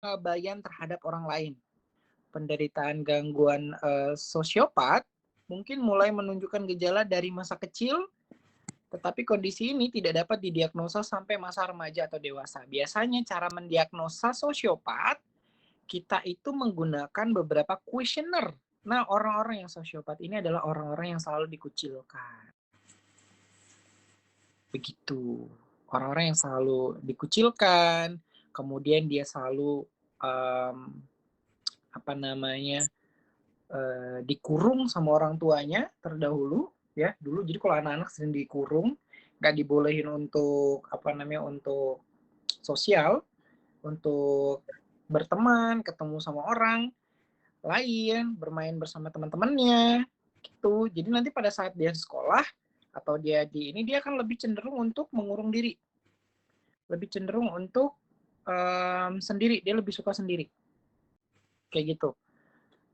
pengabaian terhadap orang lain. Penderitaan gangguan sosiopat mungkin mulai menunjukkan gejala dari masa kecil, tetapi kondisi ini tidak dapat didiagnosa sampai masa remaja atau dewasa. Biasanya cara mendiagnosa sosiopat, kita itu menggunakan beberapa kuesioner. Nah, orang-orang yang sosiopat ini adalah orang-orang yang selalu dikucilkan. Begitu. Orang-orang yang selalu dikucilkan, kemudian dia selalu apa namanya dikurung sama orang tuanya terdahulu, ya dulu. Jadi kalau anak-anak sering dikurung, nggak dibolehin untuk apa namanya untuk sosial, untuk berteman, ketemu sama orang lain, bermain bersama teman-temannya, gitu. Jadi nanti pada saat dia sekolah atau dia di ini, dia akan lebih cenderung untuk mengurung diri, lebih cenderung untuk sendiri, dia lebih suka sendiri, kayak gitu.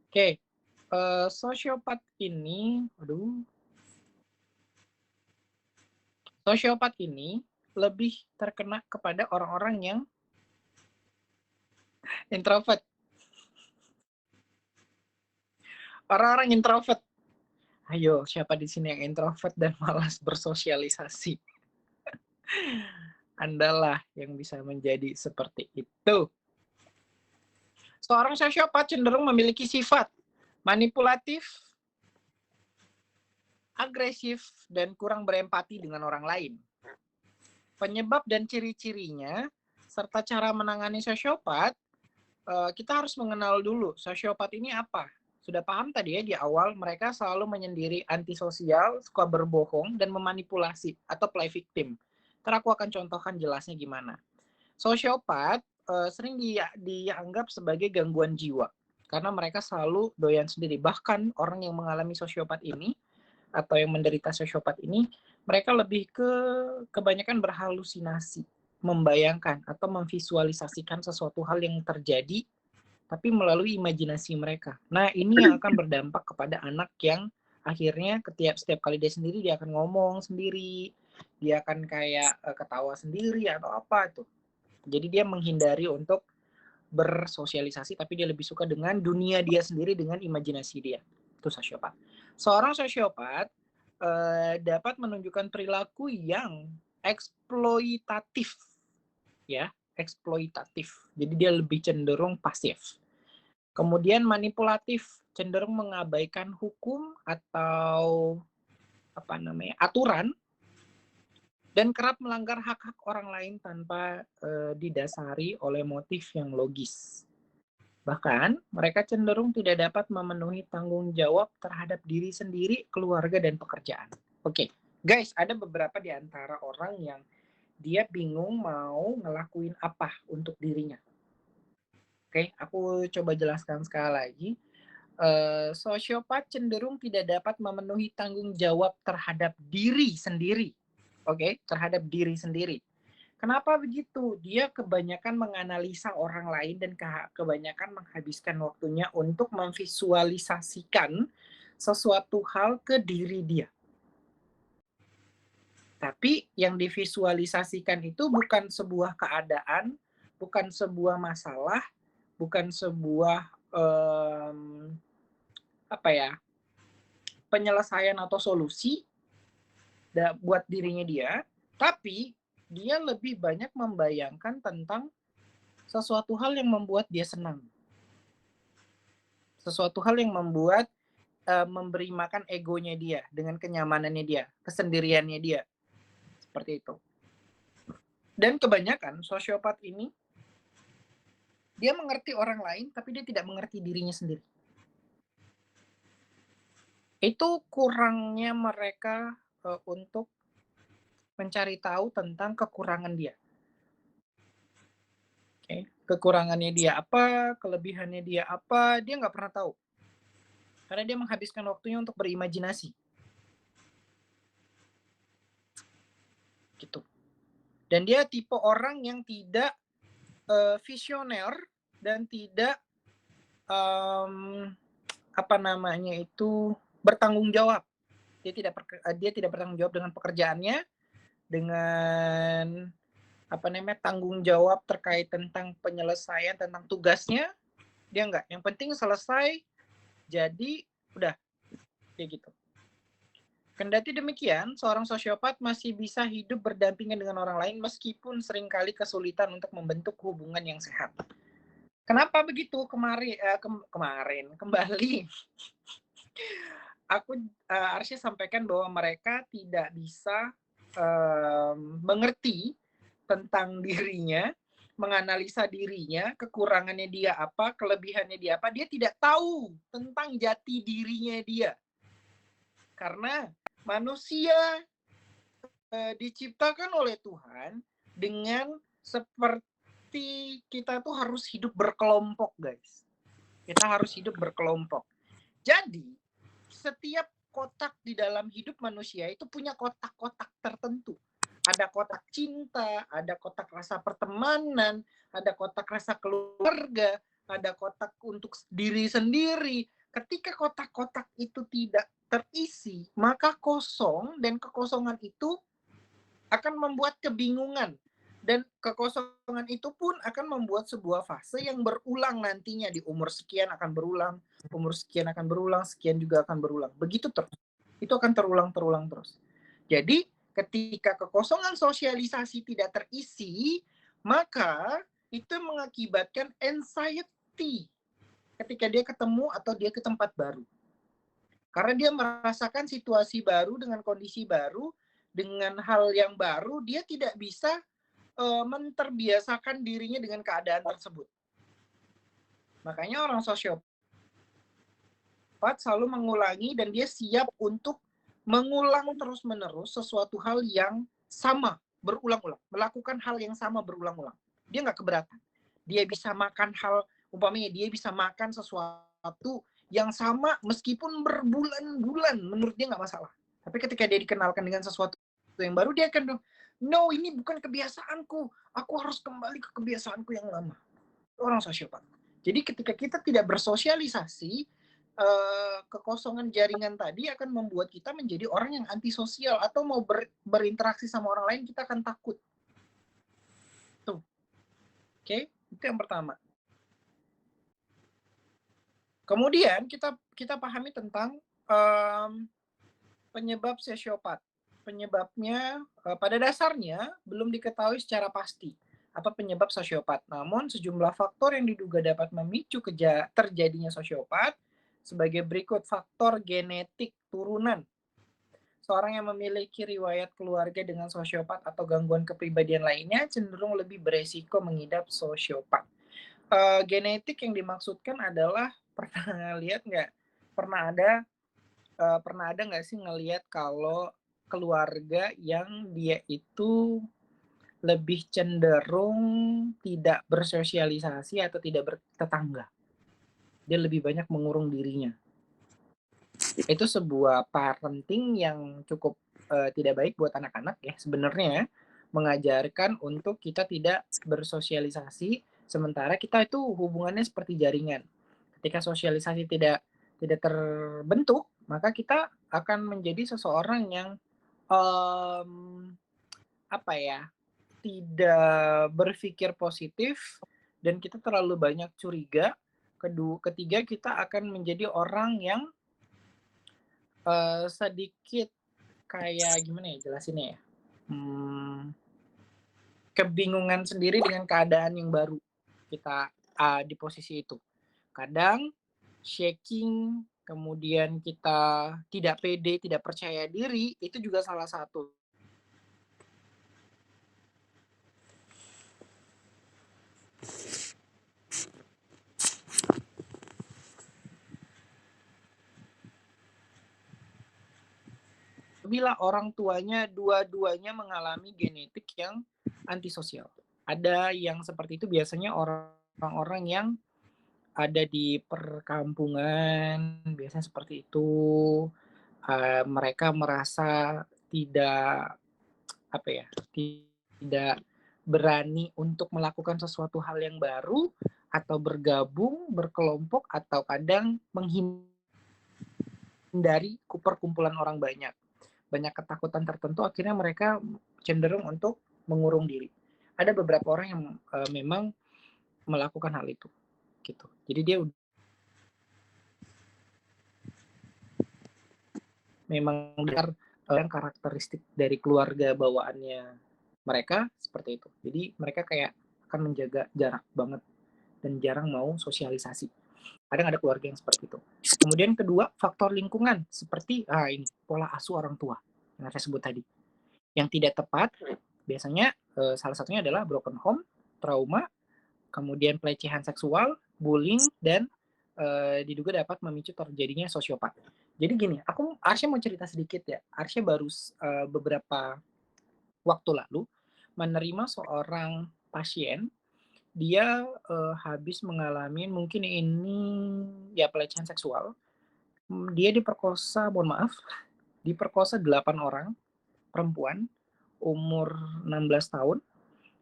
Oke, sosiopat ini, sosiopat ini lebih terkena kepada orang-orang yang introvert. Orang-orang introvert. Ayo, siapa di sini yang introvert dan malas bersosialisasi? Andalah yang bisa menjadi seperti itu. Seorang sosiopat cenderung memiliki sifat manipulatif, agresif, dan kurang berempati dengan orang lain. Penyebab dan ciri-cirinya, serta cara menangani sosiopat, kita harus mengenal dulu sosiopat ini apa. Sudah paham tadi ya di awal, mereka selalu menyendiri, antisosial, suka berbohong, dan memanipulasi atau play victim. Ntar aku akan contohkan jelasnya gimana. Sosiopat sering dianggap sebagai gangguan jiwa karena mereka selalu doyan sendiri. Bahkan orang yang mengalami sosiopat ini atau yang menderita sosiopat ini, mereka lebih kebanyakan berhalusinasi, membayangkan atau memvisualisasikan sesuatu hal yang terjadi tapi melalui imajinasi mereka. Nah, ini yang akan berdampak kepada anak yang akhirnya setiap kali dia sendiri, dia akan ngomong sendiri, dia akan kayak ketawa sendiri atau apa itu. Jadi dia menghindari untuk bersosialisasi, tapi dia lebih suka dengan dunia dia sendiri, dengan imajinasi dia. Itu sosiopat. Seorang sosiopat dapat menunjukkan perilaku yang eksploitatif, ya, eksploitatif. Jadi dia lebih cenderung pasif. Kemudian manipulatif, cenderung mengabaikan hukum atau apa namanya aturan, dan kerap melanggar hak-hak orang lain tanpa didasari oleh motif yang logis. Bahkan, mereka cenderung tidak dapat memenuhi tanggung jawab terhadap diri sendiri, keluarga, dan pekerjaan. Oke, guys, ada beberapa di antara orang yang dia bingung mau ngelakuin apa untuk dirinya. Oke, aku coba jelaskan sekali lagi. Sosiopat cenderung tidak dapat memenuhi tanggung jawab terhadap diri sendiri. Oke, terhadap diri sendiri. Kenapa begitu? Dia kebanyakan menganalisa orang lain dan kebanyakan menghabiskan waktunya untuk memvisualisasikan sesuatu hal ke diri dia. Tapi yang divisualisasikan itu bukan sebuah keadaan, bukan sebuah masalah, bukan sebuah apa ya, penyelesaian atau solusi buat dirinya dia, tapi dia lebih banyak membayangkan tentang sesuatu hal yang membuat dia senang. Sesuatu hal yang membuat memberi makan egonya dia dengan kenyamanannya dia, kesendiriannya dia. Seperti itu. Dan kebanyakan sosiopat ini dia mengerti orang lain tapi dia tidak mengerti dirinya sendiri. Itu kurangnya mereka untuk mencari tahu tentang kekurangan dia. Okay. Kekurangannya dia apa, kelebihannya dia apa, dia nggak pernah tahu. Karena dia menghabiskan waktunya untuk berimajinasi. Gitu. Dan dia tipe orang yang tidak visioner dan tidak apa namanya itu bertanggung jawab. Dia tidak bertanggung jawab dengan pekerjaannya, dengan tanggung jawab terkait tentang penyelesaian tentang tugasnya, dia enggak. Yang penting selesai, jadi udah kayak gitu. Kendati demikian, seorang sosiopat masih bisa hidup berdampingan dengan orang lain meskipun seringkali kesulitan untuk membentuk hubungan yang sehat. Kenapa begitu? Kembali aku harusnya sampaikan bahwa mereka tidak bisa mengerti tentang dirinya, menganalisa dirinya, kekurangannya dia apa, kelebihannya dia apa. Dia tidak tahu tentang jati dirinya dia. Karena manusia diciptakan oleh Tuhan dengan seperti kita tuh harus hidup berkelompok, guys. Kita harus hidup berkelompok. Jadi, setiap kotak di dalam hidup manusia itu punya kotak-kotak tertentu. Ada kotak cinta, ada kotak rasa pertemanan, ada kotak rasa keluarga, ada kotak untuk diri sendiri. Ketika kotak-kotak itu tidak terisi, maka kosong, dan kekosongan itu akan membuat kebingungan. Dan kekosongan itu pun akan membuat sebuah fase yang berulang nantinya. Di umur sekian akan berulang, umur sekian akan berulang, sekian juga akan berulang. Begitu terus. Itu akan terulang terus. Jadi ketika kekosongan sosialisasi tidak terisi, maka itu mengakibatkan anxiety ketika dia ketemu atau dia ke tempat baru. Karena dia merasakan situasi baru dengan kondisi baru, dengan hal yang baru, dia tidak bisa menterbiasakan dirinya dengan keadaan tersebut. Makanya orang sosiopat selalu mengulangi dan dia siap untuk mengulang terus-menerus sesuatu hal yang sama, berulang-ulang. Melakukan hal yang sama berulang-ulang. Dia nggak keberatan. Dia bisa makan umpamanya dia bisa makan sesuatu yang sama meskipun berbulan-bulan, menurut dia nggak masalah. Tapi ketika dia dikenalkan dengan sesuatu yang baru, dia akan, no, ini bukan kebiasaanku. Aku harus kembali ke kebiasaanku yang lama. Orang sosiopat. Jadi ketika kita tidak bersosialisasi, kekosongan jaringan tadi akan membuat kita menjadi orang yang antisosial, atau mau berinteraksi sama orang lain kita akan takut. Tuh. Oke, itu yang pertama. Kemudian kita pahami tentang penyebab sosiopat. Penyebabnya pada dasarnya belum diketahui secara pasti apa penyebab sosiopat. Namun sejumlah faktor yang diduga dapat memicu terjadinya sosiopat sebagai berikut: faktor genetik turunan. Seorang yang memiliki riwayat keluarga dengan sosiopat atau gangguan kepribadian lainnya cenderung lebih beresiko mengidap sosiopat. Genetik yang dimaksudkan adalah, pernah lihat nggak? Pernah ada nggak sih ngelihat kalau keluarga yang dia itu lebih cenderung tidak bersosialisasi atau tidak bertetangga? Dia lebih banyak mengurung dirinya. Itu sebuah parenting yang cukup tidak baik buat anak-anak ya sebenarnya, mengajarkan untuk kita tidak bersosialisasi, sementara kita itu hubungannya seperti jaringan. Ketika sosialisasi tidak terbentuk, maka kita akan menjadi seseorang yang apa ya, tidak berpikir positif, dan kita terlalu banyak curiga. Ketiga, kita akan menjadi orang yang sedikit kayak gimana ya jelasinnya ya, kebingungan sendiri dengan keadaan yang baru kita di posisi itu. Kadang shaking, kemudian kita tidak pede, tidak percaya diri, itu juga salah satu. Bila orang tuanya dua-duanya mengalami genetik yang antisosial. Ada yang seperti itu biasanya orang-orang yang ada di perkampungan, biasanya seperti itu. Mereka merasa tidak, apa ya, tidak berani untuk melakukan sesuatu hal yang baru, atau bergabung, berkelompok, atau kadang menghindari perkumpulan orang banyak. Banyak ketakutan tertentu, akhirnya mereka cenderung untuk mengurung diri. ada beberapa orang yang memang melakukan hal itu gitu. Jadi dia memang benar karakteristik dari keluarga bawaannya mereka seperti itu. Jadi mereka kayak akan menjaga jarak banget dan jarang mau sosialisasi. Kadang ada keluarga yang seperti itu. Kemudian kedua, faktor lingkungan seperti ini pola asuh orang tua yang saya sebut tadi. Yang tidak tepat biasanya salah satunya adalah broken home, trauma, kemudian pelecehan seksual, bullying, dan diduga dapat memicu terjadinya sosiopat. Jadi gini, Arsya mau cerita sedikit ya. Arsya baru beberapa waktu lalu menerima seorang pasien, dia habis mengalami mungkin ini ya pelecehan seksual. Dia diperkosa, mohon maaf, diperkosa 8 orang perempuan umur 16 tahun,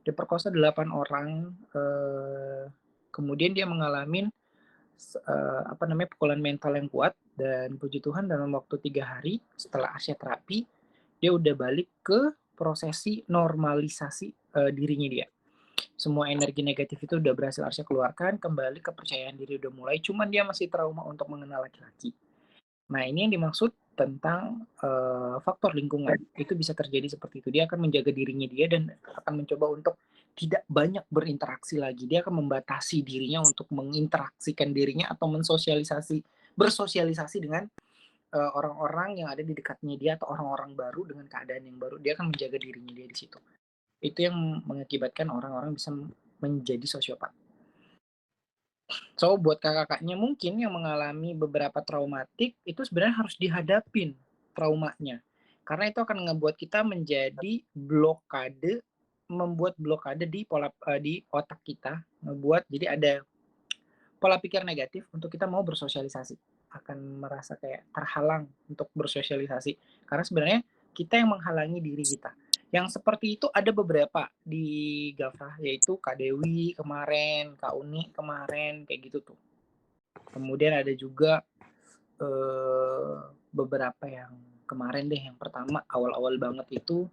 diperkosa 8 orang, kemudian dia mengalami pukulan mental yang kuat, dan puji Tuhan dalam waktu 3 hari setelah Arsya terapi, dia udah balik ke prosesi normalisasi dirinya dia. Semua energi negatif itu udah berhasil Arsya keluarkan, kembali kepercayaan diri udah mulai, cuman dia masih trauma untuk mengenal laki-laki. Nah, ini yang dimaksud tentang faktor lingkungan. Itu bisa terjadi seperti itu. Dia akan menjaga dirinya dia dan akan mencoba untuk tidak banyak berinteraksi lagi. Dia akan membatasi dirinya untuk menginteraksikan dirinya atau bersosialisasi dengan orang-orang yang ada di dekatnya dia atau orang-orang baru dengan keadaan yang baru. Dia akan menjaga dirinya dia di situ. Itu yang mengakibatkan orang-orang bisa menjadi sosiopat. So, buat kakak-kakaknya mungkin yang mengalami beberapa traumatik, itu sebenarnya harus dihadapin traumanya. Karena itu akan ngebuat kita menjadi membuat blokade di otak kita, jadi ada pola pikir negatif untuk kita mau bersosialisasi. Akan merasa kayak terhalang untuk bersosialisasi. Karena sebenarnya kita yang menghalangi diri kita. Yang seperti itu ada beberapa di Gafrah, yaitu Kak Dewi kemarin, Kak Uni kemarin, kayak gitu tuh. Kemudian ada juga beberapa yang kemarin deh, yang pertama awal-awal banget itu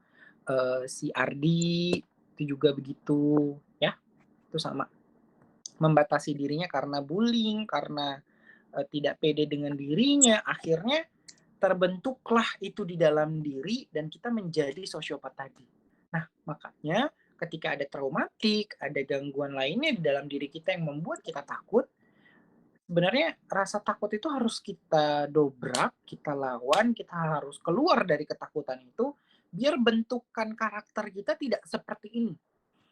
si Ardi itu juga begitu ya, itu sama, membatasi dirinya karena bullying, karena tidak pede dengan dirinya, akhirnya terbentuklah itu di dalam diri dan kita menjadi sosiopat tadi. Nah, makanya ketika ada traumatik, ada gangguan lainnya di dalam diri kita yang membuat kita takut, sebenarnya rasa takut itu harus kita dobrak, kita lawan, kita harus keluar dari ketakutan itu, biar bentukan karakter kita tidak seperti ini.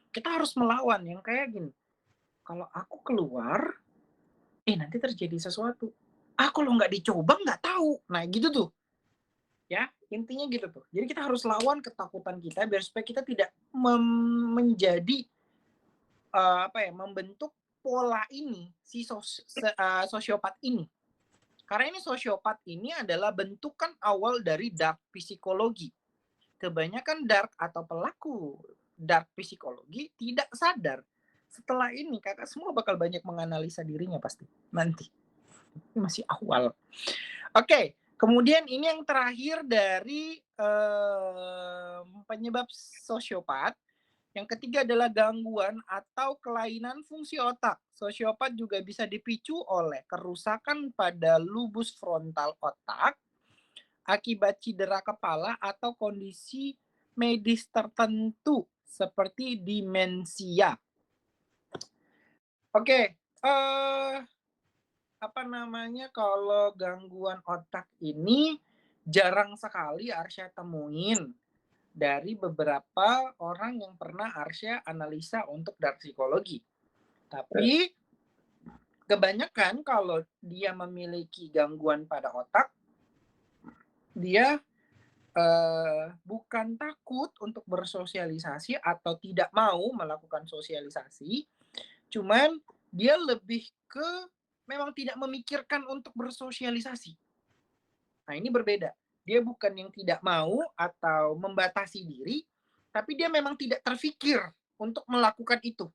Kita harus melawan yang kayak gini, kalau aku keluar, nanti terjadi sesuatu. Kalau nggak dicoba nggak tahu. Nah gitu tuh. Ya, intinya gitu tuh. Jadi kita harus lawan ketakutan kita biar supaya kita tidak menjadi membentuk pola ini, si sosiopat ini. Karena ini sosiopat ini adalah bentukan awal dari dark psikologi. Kebanyakan dark atau pelaku dark psikologi tidak sadar. Setelah ini kakak semua bakal banyak menganalisa dirinya pasti nanti. Ini masih awal. Oke, kemudian ini yang terakhir dari penyebab sosiopat. Yang ketiga adalah gangguan atau kelainan fungsi otak. Sosiopat juga bisa dipicu oleh kerusakan pada lubus frontal otak akibat cedera kepala atau kondisi medis tertentu seperti demensia. Oke, kalau gangguan otak ini jarang sekali Arsya temuin dari beberapa orang yang pernah Arsya analisa untuk dark psikologi. Tapi kebanyakan kalau dia memiliki gangguan pada otak, dia bukan takut untuk bersosialisasi atau tidak mau melakukan sosialisasi, cuman dia lebih ke memang tidak memikirkan untuk bersosialisasi. Nah, ini berbeda. Dia bukan yang tidak mau atau membatasi diri, tapi dia memang tidak terfikir untuk melakukan itu.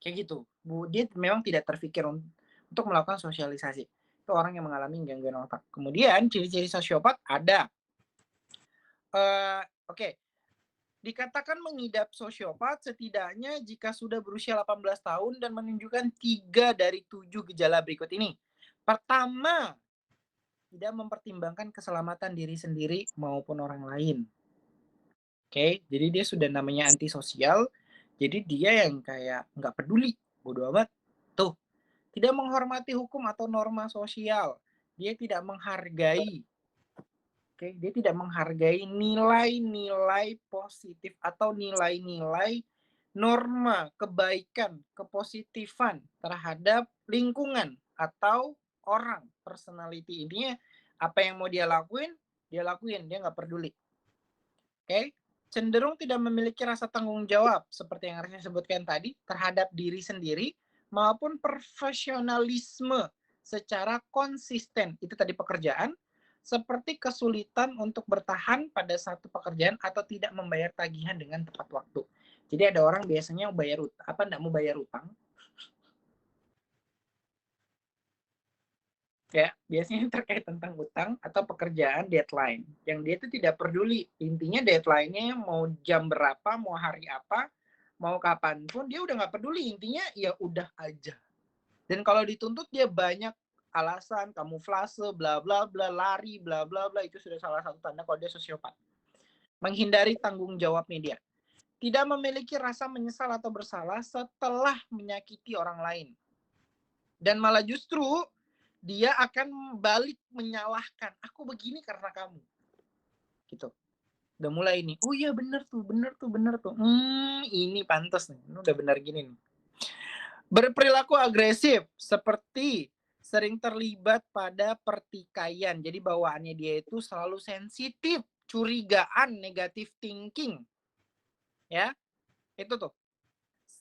Kayak gitu. Dia memang tidak terfikir untuk melakukan sosialisasi. Itu orang yang mengalami gangguan otak. Kemudian ciri-ciri sosiopat ada. Oke. Dikatakan mengidap sosiopat setidaknya jika sudah berusia 18 tahun dan menunjukkan 3 dari 7 gejala berikut ini. Pertama, tidak mempertimbangkan keselamatan diri sendiri maupun orang lain. Oke, jadi dia sudah namanya antisosial, jadi dia yang kayak nggak peduli, bodo amat. Tuh, tidak menghormati hukum atau norma sosial. Dia tidak menghargai. Oke, dia tidak menghargai nilai-nilai positif atau nilai-nilai norma kebaikan, kepositifan terhadap lingkungan atau orang, personality. Intinya apa yang mau dia lakuin, dia nggak peduli. Oke, cenderung tidak memiliki rasa tanggung jawab seperti yang saya sebutkan tadi terhadap diri sendiri maupun profesionalisme secara konsisten. Itu tadi pekerjaan, seperti kesulitan untuk bertahan pada satu pekerjaan atau tidak membayar tagihan dengan tepat waktu. Jadi ada orang biasanya bayar enggak mau bayar utang. Ya, biasanya terkait tentang utang atau pekerjaan deadline. Yang dia itu tidak peduli. Intinya deadline-nya mau jam berapa, mau hari apa, mau kapanpun, dia udah nggak peduli. Intinya ya udah aja. Dan kalau dituntut dia banyak alasan, kamuflase, bla bla bla, lari, bla bla bla. Itu sudah salah satu tanda kalau dia sosiopat. Menghindari tanggung jawab media. Tidak memiliki rasa menyesal atau bersalah setelah menyakiti orang lain. Dan malah justru dia akan balik menyalahkan. Aku begini karena kamu. Gitu. Udah mulai nih. Oh iya bener tuh. Ini pantas nih. Ini udah benar gini nih. Berperilaku agresif seperti sering terlibat pada pertikaian. Jadi bawaannya dia itu selalu sensitif, curigaan, negative thinking. Ya, itu tuh.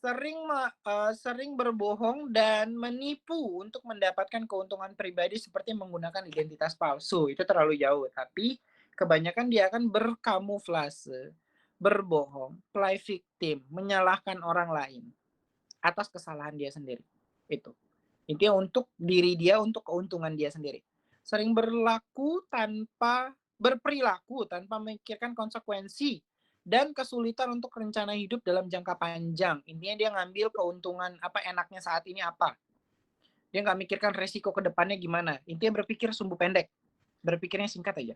Sering berbohong dan menipu untuk mendapatkan keuntungan pribadi seperti menggunakan identitas palsu. Itu terlalu jauh, tapi kebanyakan dia akan berkamuflase, berbohong, play victim, menyalahkan orang lain atas kesalahan dia sendiri. Itu. Intinya untuk diri dia, untuk keuntungan dia sendiri. Sering berperilaku tanpa memikirkan konsekuensi dan kesulitan untuk rencana hidup dalam jangka panjang. Intinya dia ngambil keuntungan apa enaknya saat ini apa. Dia nggak mikirkan resiko ke depannya gimana. Intinya berpikir sumbu pendek. Berpikirnya singkat aja.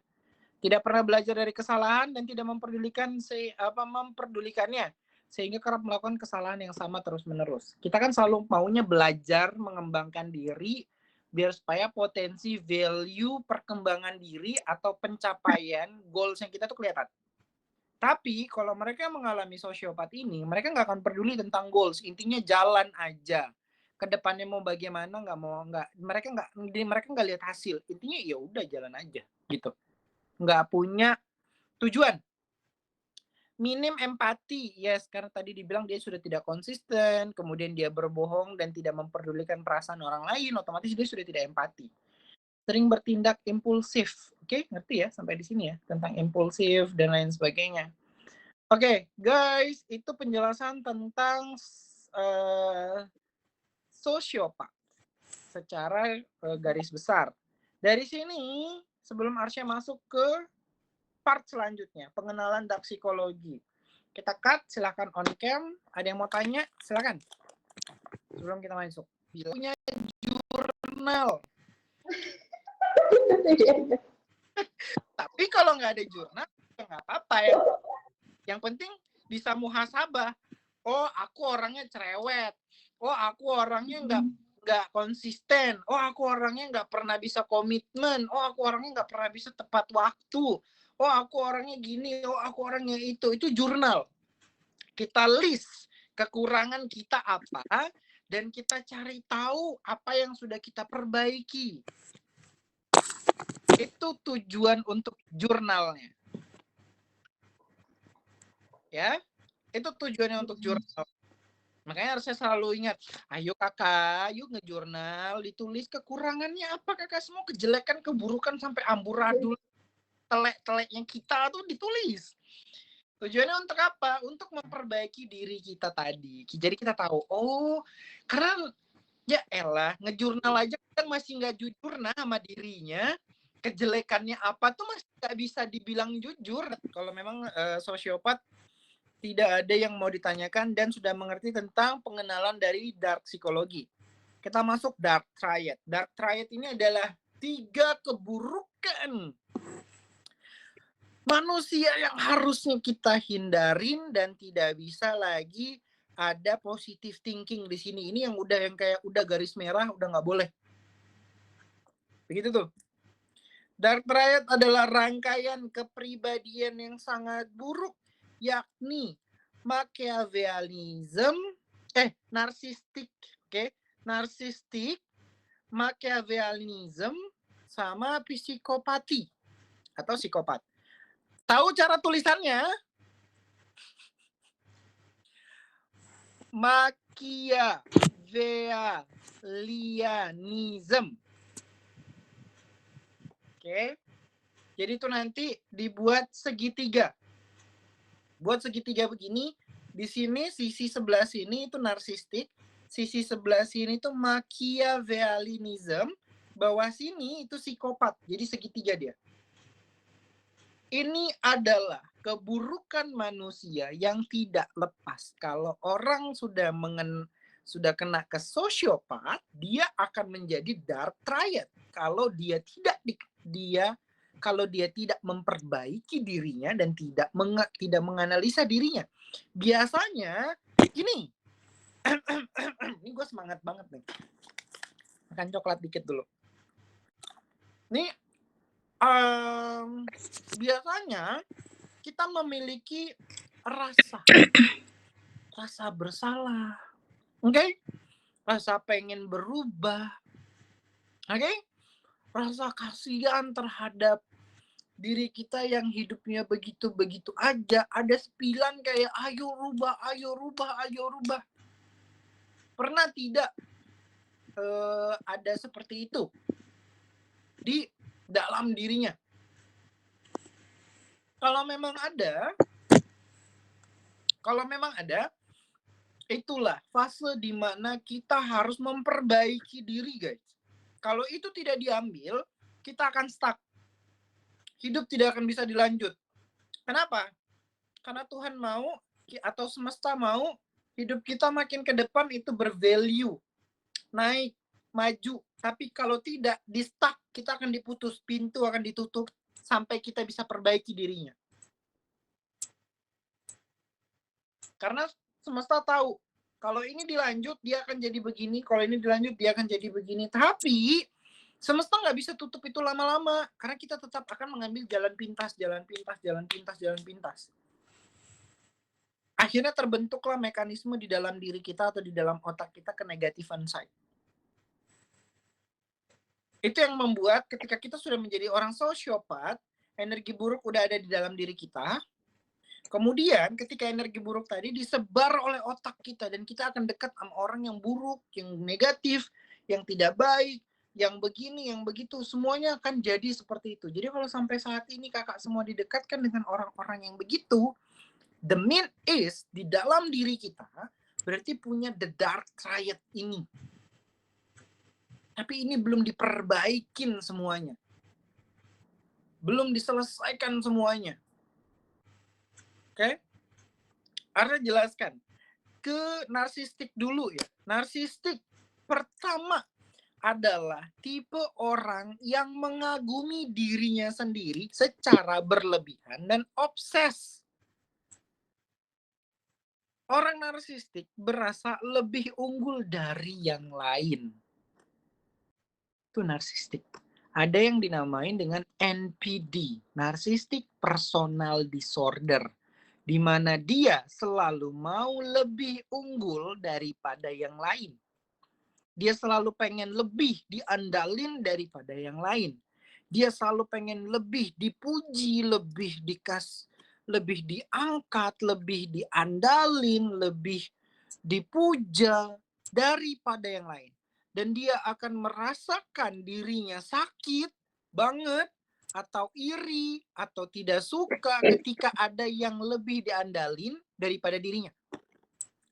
Tidak pernah belajar dari kesalahan dan tidak memperdulikannya sehingga kerap melakukan kesalahan yang sama terus-menerus. Kita kan selalu maunya belajar, mengembangkan diri biar supaya potensi value perkembangan diri atau pencapaian goals yang kita tuh kelihatan. Tapi kalau mereka mengalami sosiopat ini, mereka nggak akan peduli tentang goals. Intinya jalan aja. Kedepannya mau bagaimana mereka nggak lihat hasil. Intinya ya udah jalan aja gitu. Nggak punya tujuan. Minim empati, yes, karena tadi dibilang dia sudah tidak konsisten, kemudian dia berbohong dan tidak memperdulikan perasaan orang lain, otomatis dia sudah tidak empati. Sering bertindak impulsif, oke, ngerti ya sampai di sini ya, tentang impulsif dan lain sebagainya. Oke, guys, itu penjelasan tentang sosiopat secara garis besar. Dari sini, sebelum Arsya masuk ke part selanjutnya, pengenalan dark psikologi. Kita cut, silakan on cam. Ada yang mau tanya? Silakan. Sebelum kita masuk. Punya jurnal. Tapi kalau nggak ada jurnal, ya nggak apa-apa ya. Yang penting bisa muhasabah. Oh, aku orangnya cerewet. Oh, aku orangnya nggak konsisten. Oh, aku orangnya nggak pernah bisa komitmen. Oh, aku orangnya nggak pernah bisa tepat waktu. Oh, aku orangnya gini. Oh, aku orangnya itu. Itu jurnal. Kita list kekurangan kita apa dan kita cari tahu apa yang sudah kita perbaiki. Itu tujuan untuk jurnalnya. Ya, itu tujuannya untuk jurnal. Makanya harusnya selalu ingat, ayo kakak, yuk ngejurnal, ditulis kekurangannya apa kakak, semua kejelekan, keburukan sampai amburadul, telek-teleknya kita tuh ditulis. Tujuannya untuk apa? Untuk memperbaiki diri kita tadi. Jadi kita tahu, oh, karena ya elah, ngejurnal aja kan masih nggak jujur nah sama dirinya, kejelekannya apa tuh masih nggak bisa dibilang jujur. Kalau memang sosiopat tidak ada yang mau ditanyakan dan sudah mengerti tentang pengenalan dari dark psikologi. Kita masuk dark triad. Dark triad ini adalah 3 keburukan manusia yang harusnya kita hindarin dan tidak bisa lagi ada positive thinking di sini. Ini yang kayak udah garis merah, udah nggak boleh. Begitu tuh. Dark triad adalah rangkaian kepribadian yang sangat buruk, yakni Machiavellism, narsistik, narsistik, Machiavellism, sama psikopati atau psikopat. Tahu cara tulisannya? Machiavellianism. Oke. Jadi itu nanti dibuat segitiga. Buat segitiga begini, di sini sisi sebelah sini itu narsistik, sisi sebelah sini itu Machiavellianism, bawah sini itu psikopat. Jadi segitiga dia. Ini adalah keburukan manusia yang tidak lepas. Kalau orang sudah kena ke sosiopat, dia akan menjadi dark triad. Kalau dia tidak memperbaiki dirinya dan tidak menganalisa dirinya. Biasanya gini. Ini gue semangat banget nih. Makan coklat dikit dulu. Nih biasanya kita memiliki rasa bersalah, rasa pengen berubah, rasa kasihan terhadap diri kita yang hidupnya begitu-begitu aja. Ada sepilan kayak ayo rubah. Pernah tidak ada seperti itu di dalam dirinya? Kalau memang ada, itulah fase di mana kita harus memperbaiki diri, guys. Kalau itu tidak diambil, kita akan stuck. Hidup tidak akan bisa dilanjut. Kenapa? Karena Tuhan mau atau semesta mau hidup kita makin ke depan itu bervalue, naik, maju. Tapi kalau tidak, di stuck, kita akan diputus, pintu akan ditutup sampai kita bisa perbaiki dirinya. Karena semesta tahu, kalau ini dilanjut, dia akan jadi begini. Kalau ini dilanjut, dia akan jadi begini. Tapi semesta nggak bisa tutup itu lama-lama. Karena kita tetap akan mengambil jalan pintas. Akhirnya terbentuklah mekanisme di dalam diri kita atau di dalam otak kita ke negatifan side. Itu yang membuat ketika kita sudah menjadi orang sosiopat, energi buruk udah ada di dalam diri kita. Kemudian ketika energi buruk tadi disebar oleh otak kita dan kita akan dekat sama orang yang buruk, yang negatif, yang tidak baik, yang begini, yang begitu, semuanya akan jadi seperti itu. Jadi kalau sampai saat ini kakak semua didekatkan dengan orang-orang yang begitu, the mean is di dalam diri kita berarti punya the dark triad ini. Tapi ini belum diperbaikin semuanya. Belum diselesaikan semuanya. Oke? Arya jelaskan. Ke narsistik dulu ya. Narsistik pertama adalah tipe orang yang mengagumi dirinya sendiri secara berlebihan dan obses. Orang narsistik berasa lebih unggul dari yang lain. Itu narsistik. Ada yang dinamain dengan NPD, Narcissistic Personal Disorder, di mana dia selalu mau lebih unggul daripada yang lain. Dia selalu pengen lebih diandalin daripada yang lain. Dia selalu pengen lebih dipuji, lebih diangkat, lebih diandalin, lebih dipuja daripada yang lain. Dan dia akan merasakan dirinya sakit banget atau iri atau tidak suka ketika ada yang lebih diandalin daripada dirinya.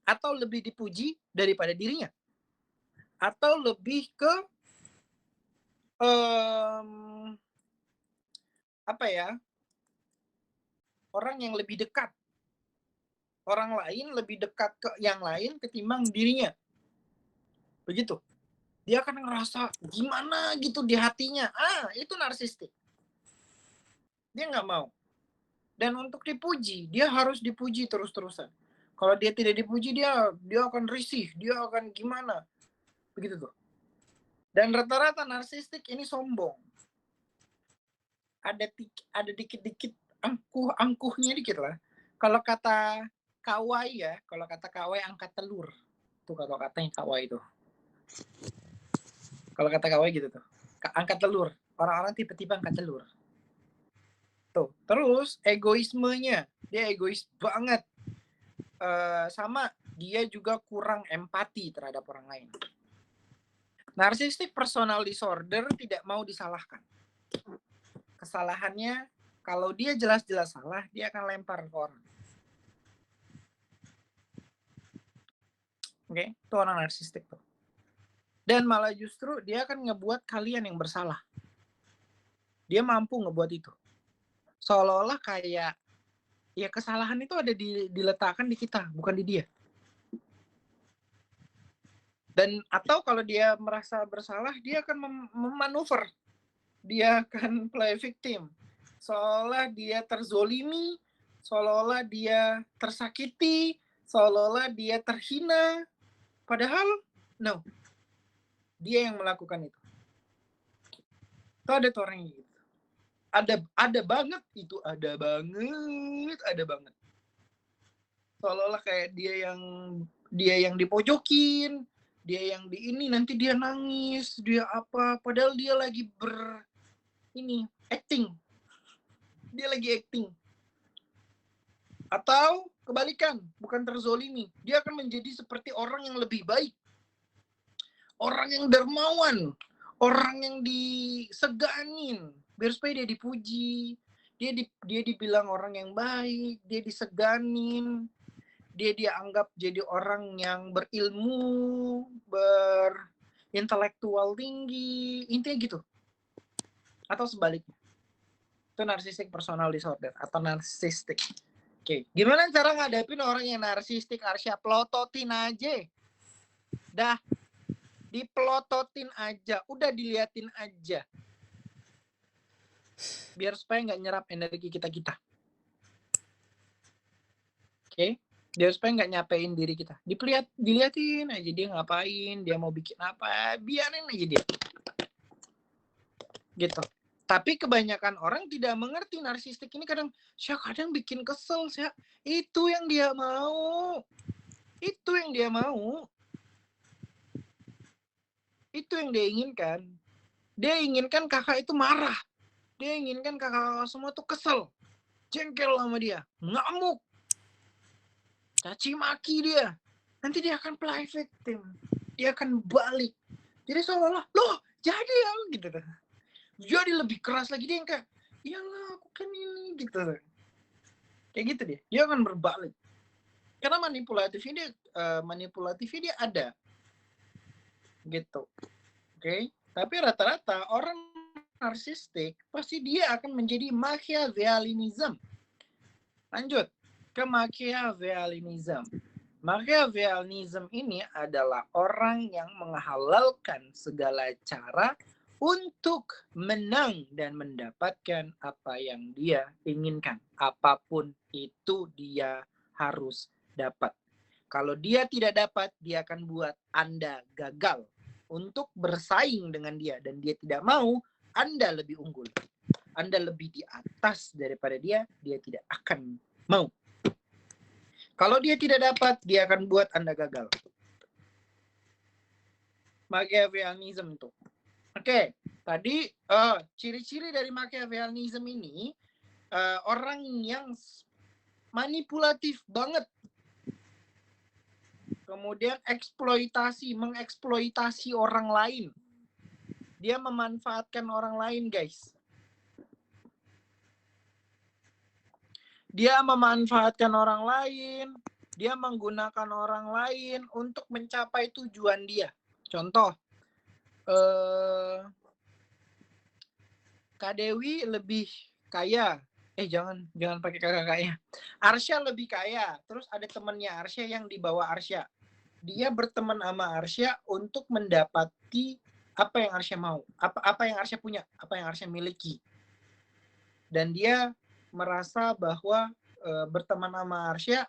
Atau lebih dipuji daripada dirinya. Atau lebih ke orang yang lebih dekat. orang lain, lebih dekat ke yang lain ketimbang dirinya. Begitu. Dia akan ngerasa gimana gitu di hatinya. Itu narsistik. Dia nggak mau. Dan untuk dipuji, dia harus dipuji terus-terusan. Kalau dia tidak dipuji, dia akan risih, dia akan gimana. Begitu tuh. Dan rata-rata narsistik ini sombong. Ada dikit-dikit angkuhnya dikit lah. Kalau kata Kawai ya, kalau kata Kawai angkat telur. Tuh kalau katanya Kawai itu. Kalau kata Kawai gitu tuh. Angkat telur. Orang-orang tipe-tipe angkat telur. Tuh. Terus egoismenya, dia egois banget. Sama dia juga kurang empati terhadap orang lain. Narcissistic personal disorder tidak mau disalahkan. Kesalahannya, kalau dia jelas-jelas salah, dia akan lempar ke orang. Oke, itu orang narsistik tuh. Dan malah justru dia akan ngebuat kalian yang bersalah. Dia mampu ngebuat itu. Seolah-olah kayak ya kesalahan itu ada diletakkan di kita, bukan di dia. Dan atau kalau dia merasa bersalah, dia akan memanuver. Dia akan play victim. Seolah dia terzolimi, seolah-olah dia tersakiti, seolah-olah dia terhina. Padahal, no. Dia yang melakukan itu. Itu ada tuh orang gitu. Ada banget itu, ada banget. Seolah-olah kayak dia yang dipojokin, dia yang di ini, nanti dia nangis, dia apa, padahal dia lagi acting. Dia lagi acting. Atau kebalikan, bukan terzolimi, dia akan menjadi seperti orang yang lebih baik. Orang yang dermawan, orang yang diseganin, biar supaya dia dipuji, dia dibilang orang yang baik, dia diseganin, dia dianggap jadi orang yang berilmu, berintelektual tinggi, intinya gitu. Atau sebaliknya. Itu narcissistic personal disorder atau narsistik. Oke, gimana cara ngadepin orang yang narsistik, Arsya? Pelototin aja. Dah, dipelototin aja, udah diliatin aja. Biar supaya nggak nyerap energi kita. Oke? Biar supaya nggak nyapein diri kita. Diliatin aja dia ngapain, dia mau bikin apa, biarin aja dia. Gitu. Tapi kebanyakan orang tidak mengerti narsistik ini kadang bikin kesel, Itu yang dia mau. Itu yang dia mau. Itu yang dia inginkan. Dia inginkan kakak itu marah. Dia inginkan kakak semua tuh kesel. Jengkel sama dia. Ngamuk. Caci maki dia. Nanti dia akan play victim. Dia akan balik. Jadi seolah-olah, loh jadi ya gitu. Jadi lebih keras lagi dia yang kayak, ya aku kan ini gitu. Kayak gitu dia. Dia akan berbalik. Karena manipulatifnya dia ada. Gitu. Oke. Tapi rata-rata orang narsistik pasti dia akan menjadi Machiavellianism. Lanjut ke Machiavellianism. Machiavellianism ini adalah orang yang menghalalkan segala cara untuk menang dan mendapatkan apa yang dia inginkan. Apapun itu dia harus dapat. Kalau dia tidak dapat, dia akan buat Anda gagal untuk bersaing dengan dia. Dan dia tidak mau Anda lebih unggul. Anda lebih di atas daripada dia tidak akan mau. Kalau dia tidak dapat, dia akan buat Anda gagal. Machiavellianism itu. Oke, tadi ciri-ciri dari Machiavellianism ini orang yang manipulatif banget. Kemudian mengeksploitasi orang lain. Dia memanfaatkan orang lain, guys. Dia memanfaatkan orang lain, dia menggunakan orang lain untuk mencapai tujuan dia. Contoh, Kak Dewi lebih kaya jangan pakai kakak-kakaknya. Arsya lebih kaya. Terus ada temannya Arsya yang di bawah Arsya. Dia berteman sama Arsya untuk mendapati apa yang Arsya mau, apa yang Arsya punya, apa yang Arsya miliki. Dan dia merasa bahwa berteman sama Arsya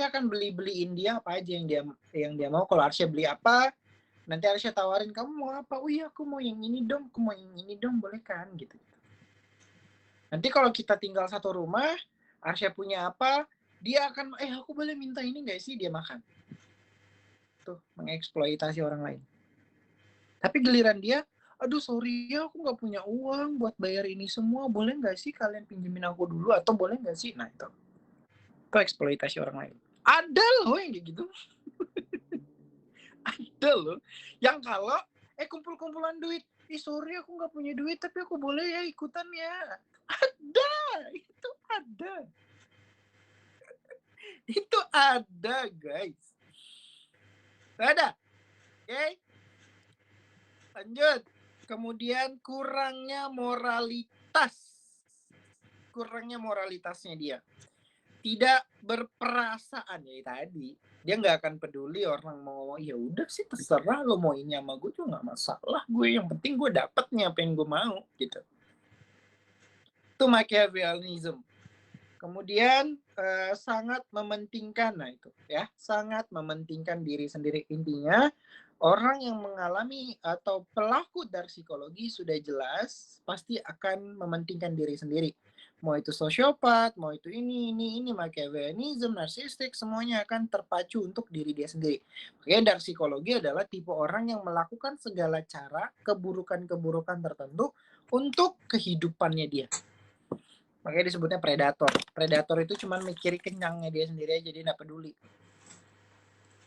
akan beliin dia apa aja yang dia mau. Kalau Arsya beli apa, nanti Arsya tawarin, kamu mau apa? Oh iya, aku mau yang ini dong, boleh kan? Gitu. Nanti kalau kita tinggal satu rumah, Arsya punya apa, dia akan, aku boleh minta ini nggak sih? Dia makan. Tuh, mengeksploitasi orang lain. Tapi giliran dia, aduh sorry ya, aku nggak punya uang buat bayar ini semua, boleh nggak sih kalian pinjemin aku dulu, atau boleh nggak sih? Nah itu eksploitasi orang lain. Ada loh yang kayak gitu. Ada loh. Yang kalau, kumpul-kumpulan duit, sorry aku nggak punya duit, tapi aku boleh ya ikutan ya. Ada, itu ada. Itu ada, guys. Ada. Oke. Lanjut. Kemudian kurangnya moralitas. Kurangnya moralitasnya dia. Tidak berperasaan ya tadi. Dia nggak akan peduli orang mau, ya udah sih terserah lo mau ini sama gue juga nggak masalah. Gue yang penting gue dapetnya apa yang gue mau gitu. Itu Machiavellianism. Kemudian sangat mementingkan, nah itu ya, sangat mementingkan diri sendiri. Intinya orang yang mengalami atau pelaku dari psikologi sudah jelas pasti akan mementingkan diri sendiri. Mau itu sosiopat, mau itu ini Machiavellianism, narsistik, semuanya akan terpacu untuk diri dia sendiri. Makanya dari psikologi adalah tipe orang yang melakukan segala cara keburukan-keburukan tertentu untuk kehidupannya dia. Makanya disebutnya predator. Predator itu cuma mikirin kenyangnya dia sendiri aja, dia nggak peduli.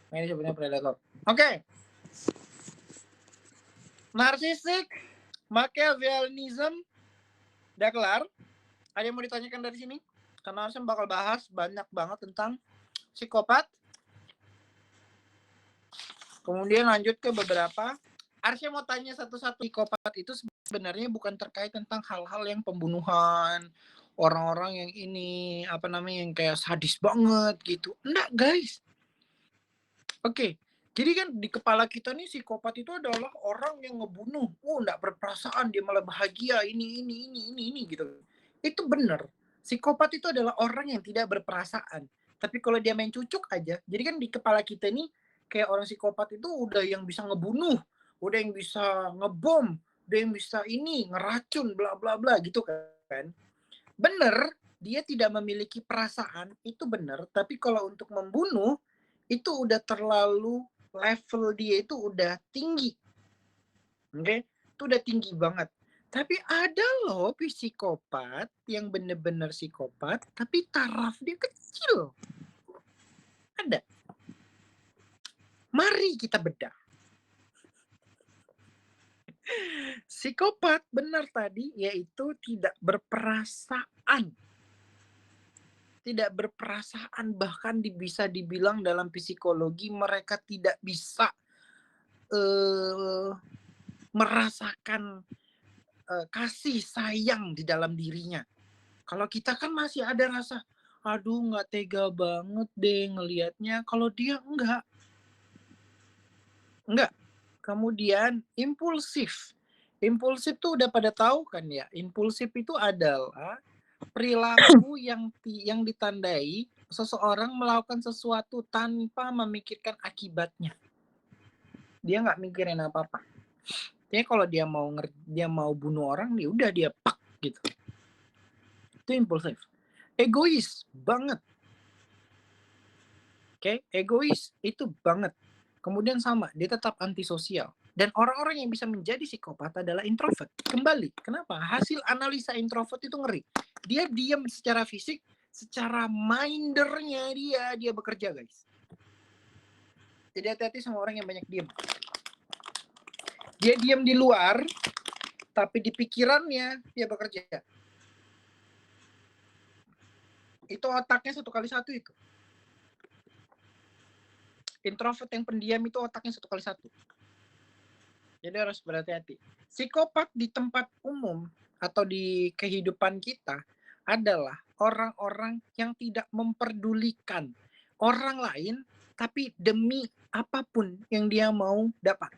Makanya disebutnya predator. Oke. Narsistik, Machiavellianism, udah kelar. Ada yang mau ditanyakan dari sini? Karena saya bakal bahas banyak banget tentang psikopat. Kemudian lanjut ke beberapa. Arsya mau tanya satu-satu. Psikopat itu sebenarnya bukan terkait tentang hal-hal yang pembunuhan, orang-orang yang ini, yang kayak sadis banget gitu. Enggak, guys. Oke. Jadi kan di kepala kita nih psikopat itu adalah orang yang ngebunuh. Enggak berperasaan, dia malah bahagia, ini gitu. Itu benar. Psikopat itu adalah orang yang tidak berperasaan. Tapi kalau dia main cucuk aja, jadi kan di kepala kita nih kayak orang psikopat itu udah yang bisa ngebunuh, udah yang bisa ngebom, udah yang bisa ini, ngeracun, bla bla bla gitu kan. Bener, dia tidak memiliki perasaan, itu benar. Tapi kalau untuk membunuh, itu udah terlalu, level dia itu udah tinggi. Oke? Itu udah tinggi banget. Tapi ada loh psikopat yang bener-bener psikopat, tapi taraf dia kecil. Ada. Mari kita bedah. Psikopat benar tadi, yaitu tidak berperasaan. Tidak berperasaan, bahkan bisa dibilang dalam psikologi mereka tidak bisa merasakan kasih sayang di dalam dirinya. Kalau kita kan masih ada rasa, aduh nggak tega banget deh ngelihatnya. Kalau dia enggak. Kemudian impulsif. Impulsif tuh udah pada tahu kan ya. Impulsif itu adalah perilaku yang ditandai seseorang melakukan sesuatu tanpa memikirkan akibatnya. Dia nggak mikirin apa-apa. Jadi kalau dia mau bunuh orang, ya udah dia pak gitu. Itu impulsif. Egois banget. Oke, egois itu banget. Kemudian sama, dia tetap antisosial. Dan orang-orang yang bisa menjadi psikopat adalah introvert. Kembali, kenapa? Hasil analisa introvert itu ngeri. Dia diam secara fisik, secara mindernya dia bekerja, guys. Jadi hati-hati sama orang yang banyak diam. Dia diam di luar, tapi di pikirannya dia bekerja. Itu otaknya 1x1 itu. Introvert yang pendiam itu otaknya 1x1. Jadi harus berhati-hati. Psikopat di tempat umum atau di kehidupan kita adalah orang-orang yang tidak memperdulikan orang lain, tapi demi apapun yang dia mau dapat.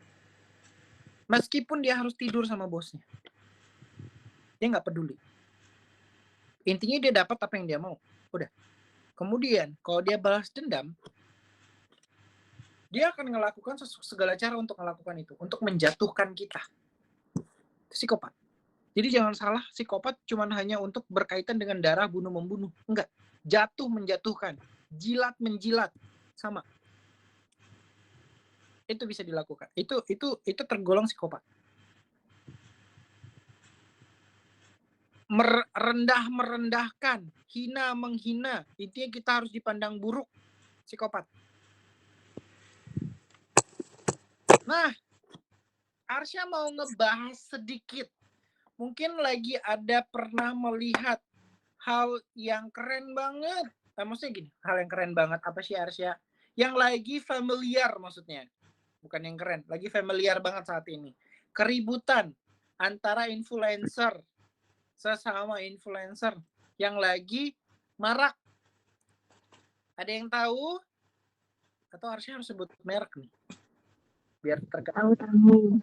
Meskipun dia harus tidur sama bosnya. Dia nggak peduli. Intinya dia dapat apa yang dia mau. Udah. Kemudian, kalau dia balas dendam, dia akan melakukan segala cara untuk melakukan itu. Untuk menjatuhkan kita. Itu psikopat. Jadi jangan salah, psikopat cuma hanya untuk berkaitan dengan darah bunuh-membunuh. Enggak. Jatuh menjatuhkan. Jilat menjilat. Sama. Itu bisa dilakukan. Itu tergolong psikopat. Rendah merendahkan, hina menghina. Intinya kita harus dipandang buruk. Psikopat. Nah, Arsya mau ngebahas sedikit. Mungkin lagi ada pernah melihat hal yang keren banget. Maksudnya gini, hal yang keren banget apa sih Arsya? Yang lagi familiar maksudnya. Bukan yang keren, lagi familiar banget saat ini. Keributan antara influencer, sesama influencer yang lagi marak. Ada yang tahu? Atau Arsya harus sebut merek nih? Biar terkenal. Tahu.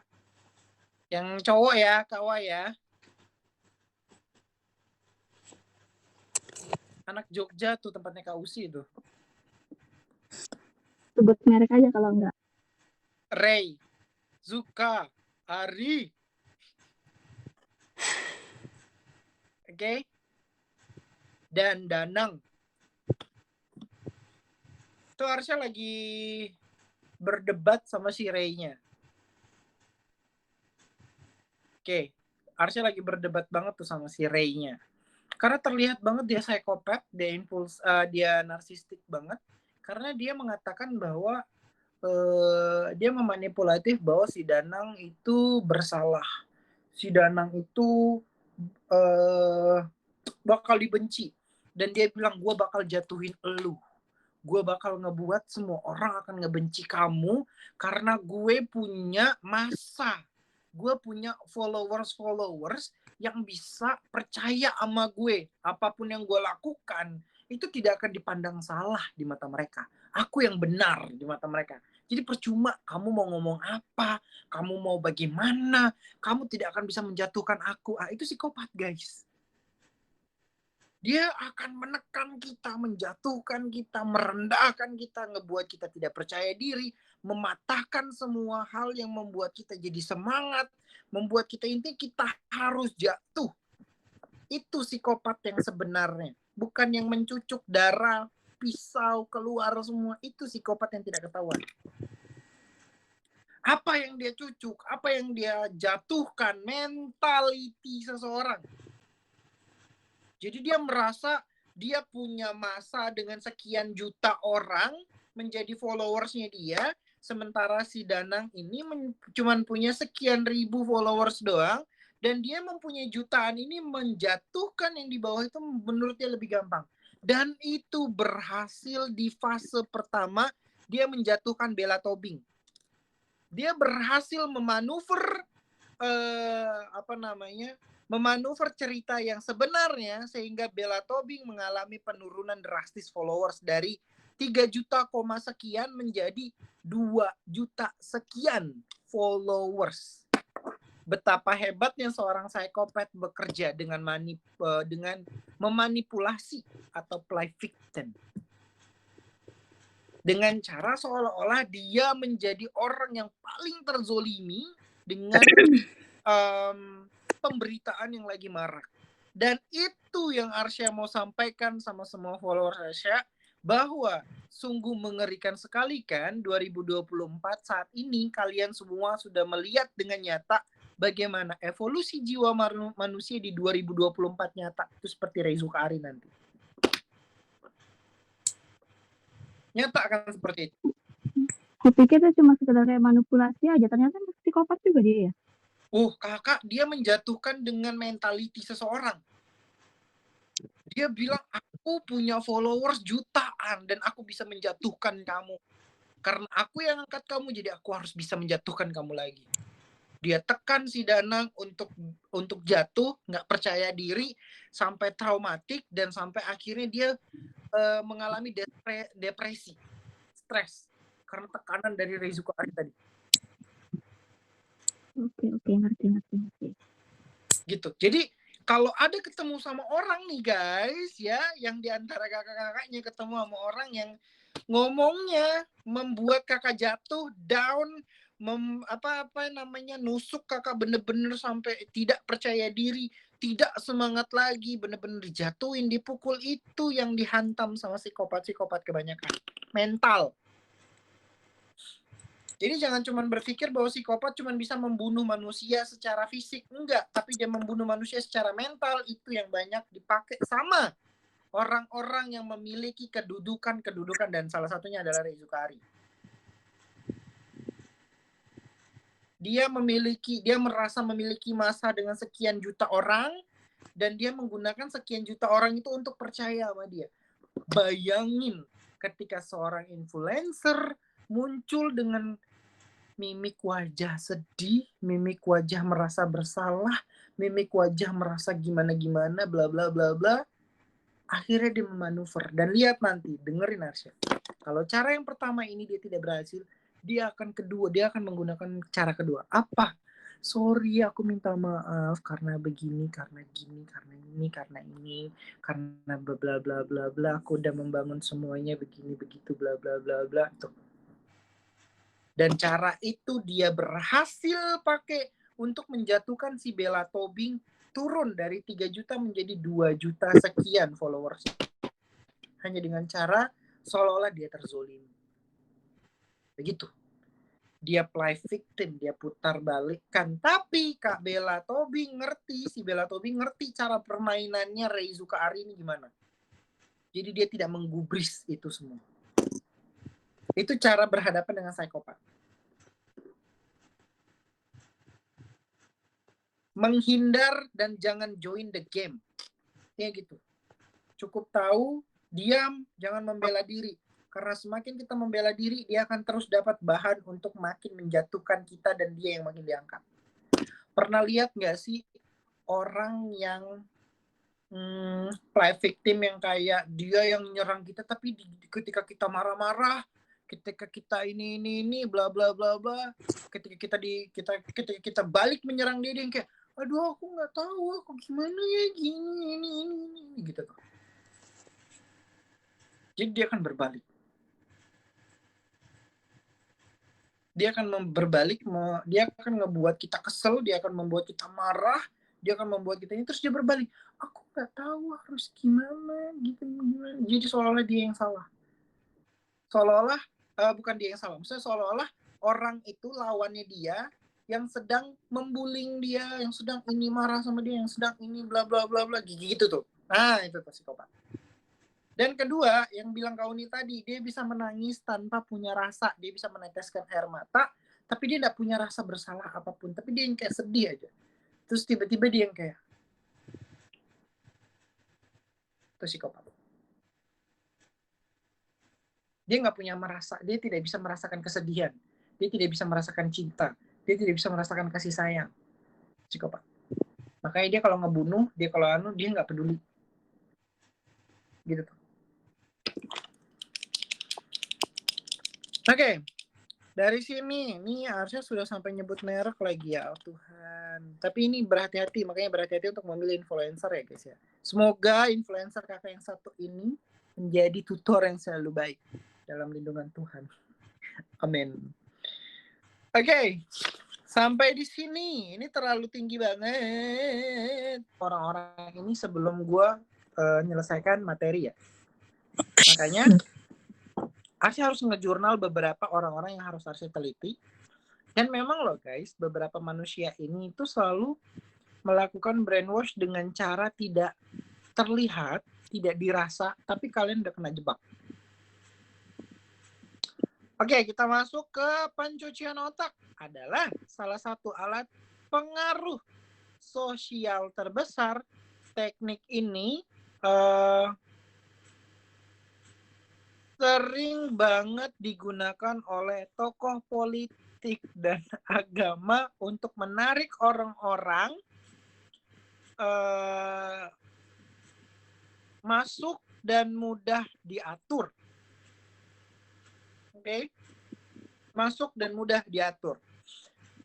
Yang cowok ya, Kawa ya. Anak Jogja tuh tempatnya Kak Usi tuh. Sebut merek aja kalau enggak. Ray, Zuka, Ari. Oke. Dan Danang. Itu harusnya lagi berdebat sama si Ray-nya. Oke. Harusnya lagi berdebat banget tuh sama si Ray-nya. Karena terlihat banget dia psikopat, dia narsistik banget. Karena dia mengatakan bahwa dia memanipulatif bahwa si Danang itu bersalah. Si Danang itu bakal dibenci. Dan dia bilang, gue bakal jatuhin elu. Gue bakal ngebuat semua orang akan ngebenci kamu karena gue punya massa. Gue punya followers yang bisa percaya sama gue. Apapun yang gue lakukan, itu tidak akan dipandang salah di mata mereka. Aku yang benar di mata mereka. Jadi percuma kamu mau ngomong apa, kamu mau bagaimana, kamu tidak akan bisa menjatuhkan aku. Itu psikopat, guys. Dia akan menekan kita, menjatuhkan kita, merendahkan kita, ngebuat kita tidak percaya diri, mematahkan semua hal yang membuat kita jadi semangat, membuat kita intinya kita harus jatuh. Itu psikopat yang sebenarnya. Bukan yang mencucuk darah, pisau, keluar semua. Itu psikopat yang tidak ketahuan. Apa yang dia cucuk, apa yang dia jatuhkan, mentality seseorang. Jadi dia merasa dia punya massa dengan sekian juta orang menjadi followersnya dia, sementara si Danang ini cuma punya sekian ribu followers doang, dan dia mempunyai jutaan ini menjatuhkan yang di bawah itu menurut dia lebih gampang. Dan itu berhasil di fase pertama, dia menjatuhkan Bella Tobing. Dia berhasil memanuver memanuver cerita yang sebenarnya sehingga Bella Tobing mengalami penurunan drastis followers dari 3 juta sekian menjadi 2 juta sekian followers. Betapa hebatnya seorang psikopat bekerja dengan memanipulasi atau play victim. Dengan cara seolah-olah dia menjadi orang yang paling terzolimi dengan pemberitaan yang lagi marak. Dan itu yang Arsya mau sampaikan sama semua followers Arsya, bahwa sungguh mengerikan sekali kan 2024 saat ini kalian semua sudah melihat dengan nyata bagaimana evolusi jiwa manusia di 2024 nyata. Itu seperti Reizuka Ari nanti. Nyata akan seperti itu. Kupikir itu cuma sekedar kayak manipulasi aja, ternyata psikopat juga dia ya. Kakak, dia menjatuhkan dengan mentality seseorang. Dia bilang, aku punya followers jutaan dan aku bisa menjatuhkan kamu. Karena aku yang angkat kamu, jadi aku harus bisa menjatuhkan kamu lagi. Dia tekan si Danang untuk jatuh, nggak percaya diri, sampai traumatik, dan sampai akhirnya dia mengalami depresi, stres karena tekanan dari Reizuka Ari tadi. Oke, ngerti. Gitu. Jadi kalau ada ketemu sama orang nih guys ya, yang diantara kakak-kakaknya ketemu sama orang yang ngomongnya membuat kakak jatuh down, nusuk kakak bener-bener sampai tidak percaya diri, tidak semangat lagi, bener-bener dijatuhin, dipukul, itu yang dihantam sama psikopat kebanyakan. Mental. Jadi jangan cuma berpikir bahwa psikopat cuma bisa membunuh manusia secara fisik. Enggak, tapi dia membunuh manusia secara mental. Itu yang banyak dipakai sama orang-orang yang memiliki kedudukan, dan salah satunya adalah Reizuka Ari. Dia merasa memiliki massa dengan sekian juta orang, dan dia menggunakan sekian juta orang itu untuk percaya sama dia. Bayangin ketika seorang influencer muncul dengan mimik wajah sedih, mimik wajah merasa bersalah, mimik wajah merasa gimana-gimana, bla bla bla bla. Akhirnya dia memanuver. Dan lihat nanti, dengerin Arsya. Kalau cara yang pertama ini dia tidak berhasil, dia akan menggunakan cara kedua. Apa? Sorry, aku minta maaf karena begini, karena gini, karena ini, karena bla bla bla bla bla. Aku udah membangun semuanya begini begitu bla bla bla bla. Tuh. Dan cara itu dia berhasil pakai untuk menjatuhkan si Bella Tobing turun dari 3 juta menjadi 2 juta sekian followers. Hanya dengan cara seolah-olah dia terzolimi. Begitu. Dia play victim, dia putar balikkan. Tapi si Bella Tobing ngerti cara permainannya Reizuka Ari ini gimana. Jadi dia tidak menggubris itu semua. Itu cara berhadapan dengan psikopat. Menghindar dan jangan join the game. Ya gitu. Cukup tahu, diam, jangan membela diri. Karena semakin kita membela diri, dia akan terus dapat bahan untuk makin menjatuhkan kita dan dia yang makin diangkat. Pernah lihat nggak sih orang yang play victim yang kayak dia yang nyerang kita, tapi ketika kita marah-marah, ketika kita ini bla bla bla bla, ketika kita balik menyerang dia yang kayak, aduh aku nggak tahu aku gimana ya gini ini gitu tuh. Jadi dia akan berbalik. Dia akan berbalik, dia akan ngebuat kita kesel, dia akan membuat kita marah, dia akan membuat kita ini, terus dia berbalik. Aku nggak tahu harus gimana gitu. Jadi seolah-olah dia yang salah. Seolah-olah bukan dia yang salah. Maksudnya seolah-olah orang itu lawannya dia yang sedang membullying dia, yang sedang ini marah sama dia, yang sedang ini bla bla bla bla gitu tuh. Nah, itu tuh psikopat. Dan kedua, yang bilang Kauni tadi, dia bisa menangis tanpa punya rasa, dia bisa meneteskan air mata, tapi dia tidak punya rasa bersalah apapun, tapi dia yang kayak sedih aja. Terus tiba-tiba dia yang kayak, itu psikopat. Dia nggak punya merasa, dia tidak bisa merasakan kesedihan, dia tidak bisa merasakan cinta, dia tidak bisa merasakan kasih sayang. Psikopat. Makanya dia kalau ngebunuh, dia kalau dia nggak peduli. Gitu tuh. Oke. Dari sini, nih harusnya sudah sampai nyebut merek lagi ya, oh Tuhan. Tapi ini berhati-hati, makanya berhati-hati untuk memilih influencer ya guys ya. Semoga influencer kakak yang satu ini menjadi tutor yang selalu baik dalam lindungan Tuhan. Amin. Oke, sampai di sini. Ini terlalu tinggi banget. Orang-orang ini sebelum gue menyelesaikan materi ya. Makanya Arsy harus ngejurnal beberapa orang-orang yang harus Arsy teliti. Dan memang loh guys, beberapa manusia ini itu selalu melakukan brainwash dengan cara tidak terlihat, tidak dirasa, tapi kalian udah kena jebak. Oke, kita masuk ke pencucian otak. Adalah salah satu alat pengaruh sosial terbesar. Teknik ini sering banget digunakan oleh tokoh politik politik dan agama untuk menarik orang-orang masuk dan mudah diatur. Oke? Masuk dan mudah diatur.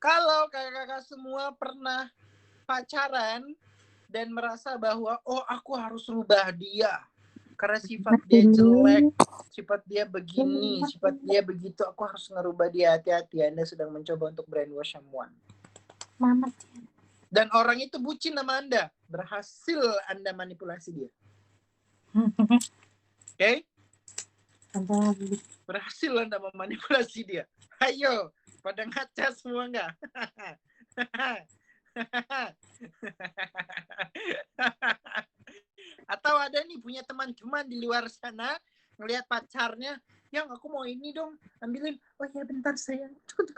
Kalau kakak-kakak semua pernah pacaran dan merasa bahwa oh aku harus rubah dia karena sifat dia jelek, sifat dia begini, sifat dia begitu, aku harus ngerubah dia. Hati-hati, Anda sedang mencoba untuk brainwash someone. Dan orang itu bucin sama Anda, berhasil Anda manipulasi dia. Oke? Berhasil Anda memanipulasi dia. Ayo, pada ngaca semua nggak? Atau ada nih punya teman-teman di luar sana ngelihat pacarnya, yang aku mau ini dong, ambilin. Oh ya bentar sayang, tuk,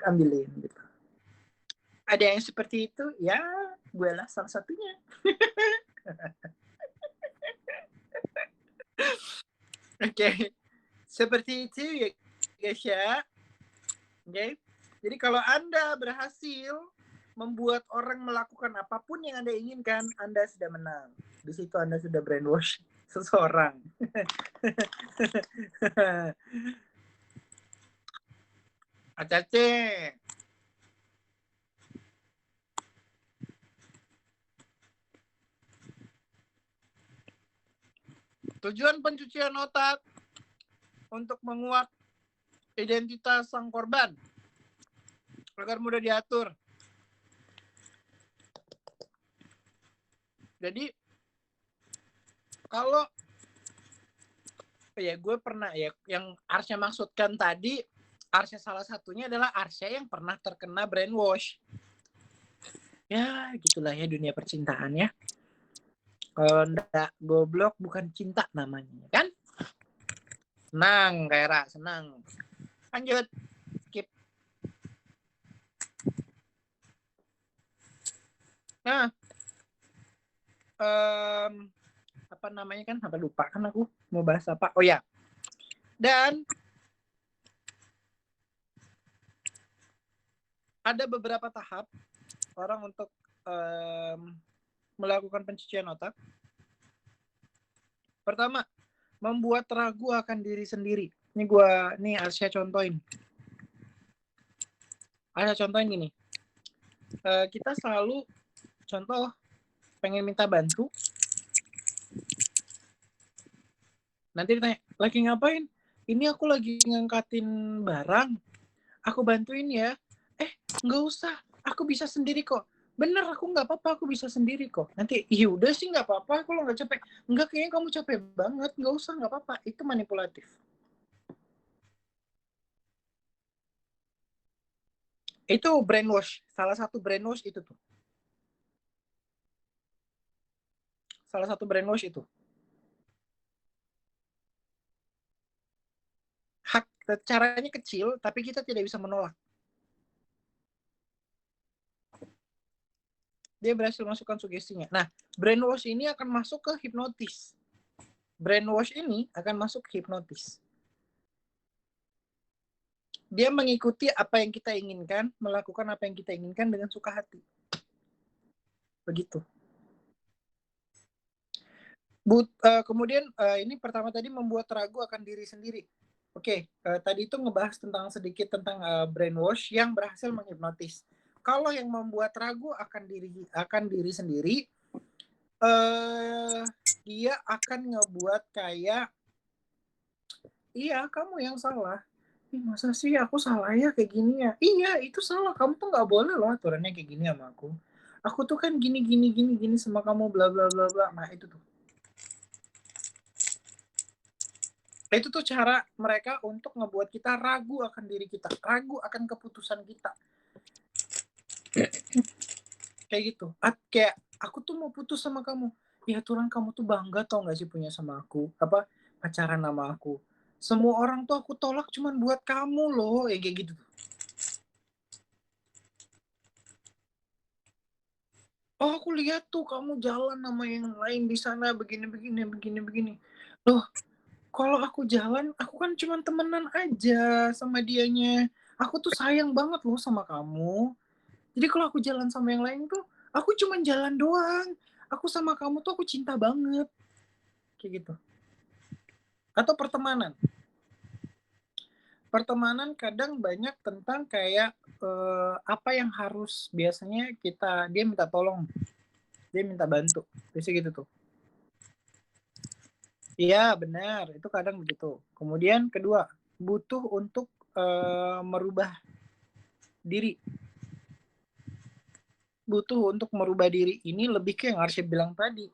ambilin gitu. Ada yang seperti itu? Ya, gue lah salah satunya. Oke, seperti itu ya guys ya. Oke, jadi kalau Anda berhasil membuat orang melakukan apapun yang Anda inginkan, Anda sudah menang. Di situ Anda sudah brainwash seseorang. Acace. Tujuan pencucian otak untuk menguak identitas sang korban agar mudah diatur. Jadi kalau ya gue pernah ya yang Arsya maksudkan tadi, Arsya salah satunya adalah Arsya yang pernah terkena brainwash. Ya gitulah ya dunia percintaan ya. Kalau ndak goblok bukan cinta namanya kan? Senang Kaira, senang. Lanjut. Skip. Nah, apa namanya kan? Apa lupa kan aku mau bahas apa? Oh ya. Dan ada beberapa tahap orang untuk melakukan pencucian otak. Pertama, membuat ragu akan diri sendiri. Ini Arsya contohin. Arsya contohin gini. Kita selalu contoh pengen minta bantu. Nanti ditanya, lagi ngapain? Ini aku lagi ngangkatin barang. Aku bantuin ya. Nggak usah. Aku bisa sendiri kok. Bener, aku nggak apa-apa. Aku bisa sendiri kok. Nanti, ya udah sih nggak apa-apa. Kalau nggak capek. Nggak, kayaknya kamu capek banget. Nggak usah, nggak apa-apa. Itu manipulatif. Itu brainwash. Salah satu brainwash itu tuh. Salah satu brainwash itu. Caranya kecil, tapi kita tidak bisa menolak. Dia berhasil masukkan sugestinya. Nah, brainwash ini akan masuk ke hipnotis. Brainwash ini akan masuk ke hipnotis. Dia mengikuti apa yang kita inginkan, melakukan apa yang kita inginkan dengan suka hati. Begitu. Kemudian ini pertama tadi membuat ragu akan diri sendiri. Oke, tadi itu ngebahas sedikit tentang brainwash yang berhasil menghipnotis. Kalau yang membuat ragu akan diri sendiri, dia akan ngebuat kayak, iya kamu yang salah. Masa sih aku salah ya kayak gini ya? Iya itu salah, kamu tuh nggak boleh loh aturannya kayak gini sama aku. Aku tuh kan gini sama kamu bla bla bla bla. Nah itu tuh. Itu tuh cara mereka untuk ngebuat kita ragu akan diri kita, ragu akan keputusan kita. Kayak gitu. Kayak aku tuh mau putus sama kamu. Ya aturan kamu tuh bangga tau gak sih punya sama aku? Apa pacaran sama aku? Semua orang tuh aku tolak cuman buat kamu loh. Ya kayak gitu. Oh aku lihat tuh kamu jalan sama yang lain di sana begini. Loh, kalau aku jalan, aku kan cuma temenan aja sama dianya. Aku tuh sayang banget loh sama kamu. Jadi kalau aku jalan sama yang lain tuh, aku cuma jalan doang. Aku sama kamu tuh aku cinta banget. Kayak gitu. Atau pertemanan. Pertemanan kadang banyak tentang kayak apa yang harus biasanya dia minta tolong, dia minta bantu. Biasanya gitu tuh. Iya, benar. Itu kadang begitu. Kemudian kedua, butuh untuk merubah diri. Butuh untuk merubah diri ini lebih ke yang Arsya bilang tadi.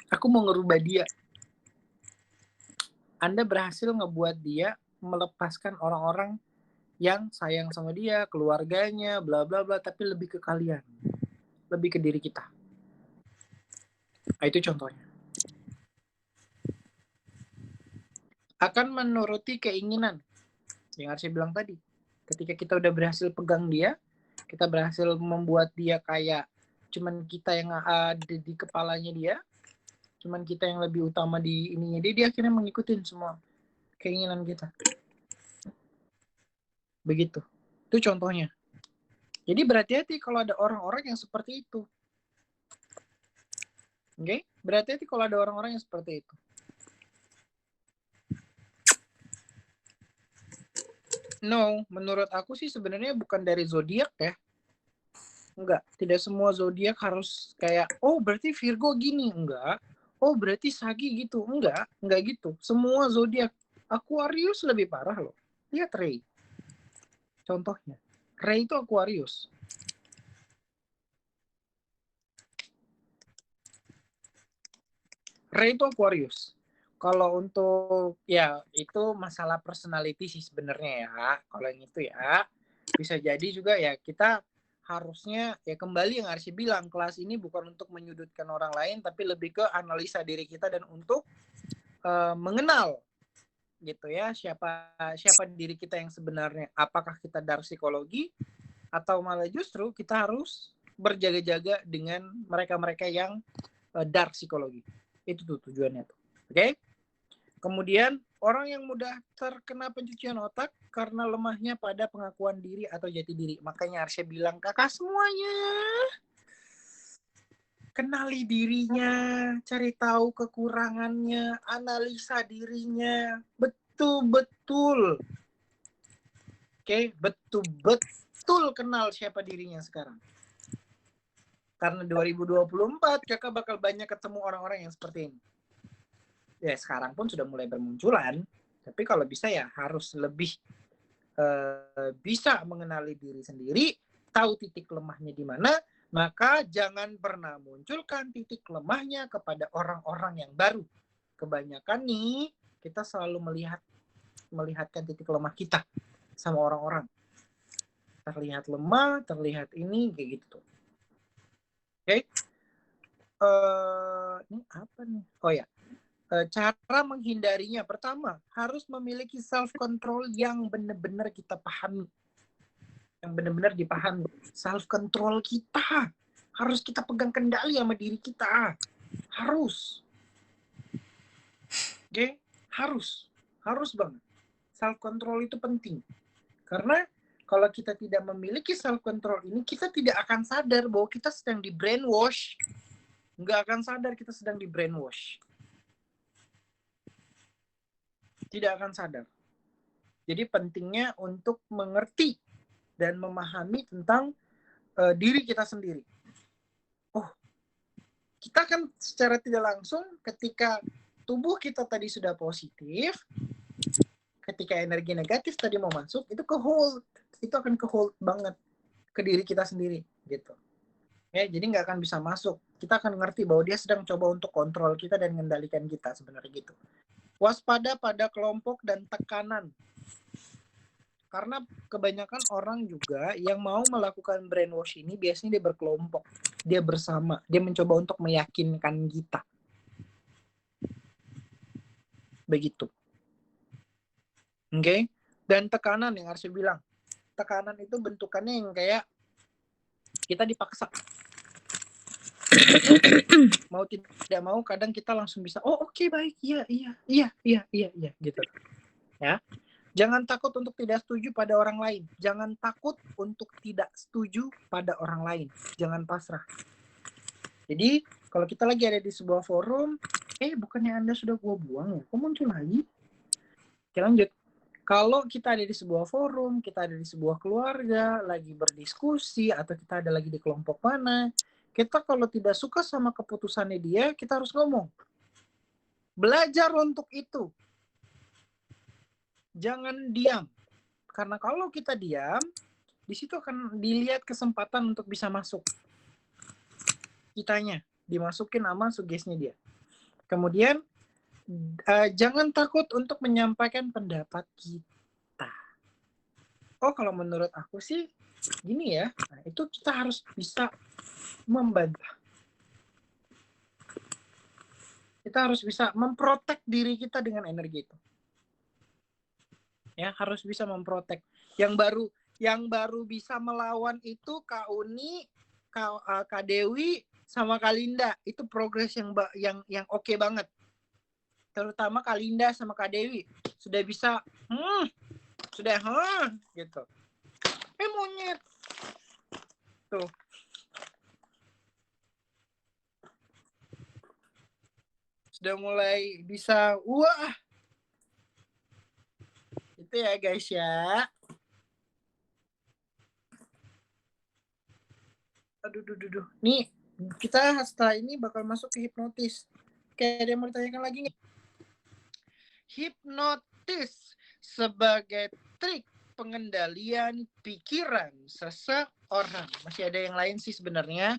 Aku mau ngerubah dia. Anda berhasil ngebuat dia melepaskan orang-orang yang sayang sama dia, keluarganya, bla bla bla, tapi lebih ke kalian. Lebih ke diri kita. Nah, itu contohnya. Akan menuruti keinginan. Yang Arsya bilang tadi. Ketika kita udah berhasil pegang dia, kita berhasil membuat dia kayak cuman kita yang ada di kepalanya dia, cuman kita yang lebih utama di ininya dia akhirnya mengikuti semua keinginan kita. Begitu. Itu contohnya. Jadi berhati-hati kalau ada orang-orang yang seperti itu. Oke? Okay? Berhati-hati kalau ada orang-orang yang seperti itu. No, menurut aku sih sebenarnya bukan dari zodiak ya. Enggak, tidak semua zodiak harus kayak, oh berarti Virgo gini, enggak. Oh berarti Sagi gitu, enggak gitu. Semua zodiak. Aquarius lebih parah loh. Lihat Ray. Contohnya, Ray itu Aquarius. Ray itu Aquarius. Kalau untuk ya itu masalah personality sih sebenarnya ya. Kalau yang itu ya bisa jadi juga ya kita harusnya ya kembali yang Arsy bilang, kelas ini bukan untuk menyudutkan orang lain tapi lebih ke analisa diri kita dan untuk mengenal gitu ya siapa diri kita yang sebenarnya. Apakah kita dark psikologi atau malah justru kita harus berjaga-jaga dengan mereka-mereka yang dark psikologi. Itu tuh tujuannya tuh. Oke? Okay? Kemudian orang yang mudah terkena pencucian otak karena lemahnya pada pengakuan diri atau jati diri. Makanya Arsya bilang, kakak semuanya kenali dirinya, cari tahu kekurangannya, analisa dirinya, betul-betul. Oke, betul-betul kenal siapa dirinya sekarang. Karena 2024 kakak bakal banyak ketemu orang-orang yang seperti ini. Ya sekarang pun sudah mulai bermunculan, tapi kalau bisa ya harus lebih bisa mengenali diri sendiri, tahu titik lemahnya di mana, maka jangan pernah munculkan titik lemahnya kepada orang-orang yang baru. Kebanyakan nih kita selalu melihatkan titik lemah kita sama orang-orang. Terlihat lemah, terlihat ini kayak gitu tuh. Oke. Okay? Ini apa nih? Oh ya. Cara menghindarinya, pertama harus memiliki self control yang benar-benar kita pahami, yang benar-benar dipahami. Self control kita harus kita pegang kendali sama diri kita, harus. Oke, okay? harus banget. Self control itu penting karena kalau kita tidak memiliki self control ini, kita tidak akan sadar bahwa kita sedang di brainwash. Nggak akan sadar kita sedang di brainwash. Tidak akan sadar. Jadi pentingnya untuk mengerti dan memahami tentang diri kita sendiri. Oh, kita kan secara tidak langsung ketika tubuh kita tadi sudah positif, ketika energi negatif tadi mau masuk, itu ke hold. Itu akan ke hold banget ke diri kita sendiri gitu. Ya, jadi nggak akan bisa masuk. Kita akan ngerti bahwa dia sedang coba untuk kontrol kita dan mengendalikan kita sebenarnya gitu. Waspada pada kelompok dan tekanan. Karena kebanyakan orang juga yang mau melakukan brainwash ini biasanya dia berkelompok, dia bersama, dia mencoba untuk meyakinkan kita. Begitu. Oke? Okay? Dan tekanan yang harus bilang. Tekanan itu bentukannya yang kayak kita dipaksa. Mau tidak mau kadang kita langsung bisa, oh oke, baik, iya gitu. Ya. Jangan takut untuk tidak setuju pada orang lain. Jangan takut untuk tidak setuju pada orang lain. Jangan pasrah. Jadi, kalau kita lagi ada di sebuah forum, bukannya Anda sudah gua buang ya? Kok muncul lagi? Oke, lanjut. Kalau kita ada di sebuah forum, kita ada di sebuah keluarga, lagi berdiskusi, atau kita ada lagi di kelompok mana, kita kalau tidak suka sama keputusannya dia, kita harus ngomong. Belajar untuk itu. Jangan diam. Karena kalau kita diam, di situ akan dilihat kesempatan untuk bisa masuk. Kitanya, dimasukin sama sugesnya dia. Kemudian, jangan takut untuk menyampaikan pendapat kita. Oh, kalau menurut aku sih, gini ya, nah, itu kita harus bisa membantah. Kita harus bisa memprotek diri kita dengan energi itu. Ya, harus bisa memprotek. Yang baru bisa melawan itu Kak Uni, Kak Dewi, sama Kak Linda. Itu progres yang oke banget. Terutama Kak Linda sama Kak Dewi sudah bisa gitu. Monyet. Tuh. Sudah mulai bisa wah. Itu ya guys ya. Aduh. Nih, kita setelah ini bakal masuk ke hipnotis. Kayak ada yang mau ditanyakan lagi nggak? Hipnotis sebagai trik pengendalian pikiran seseorang. Masih ada yang lain sih sebenarnya.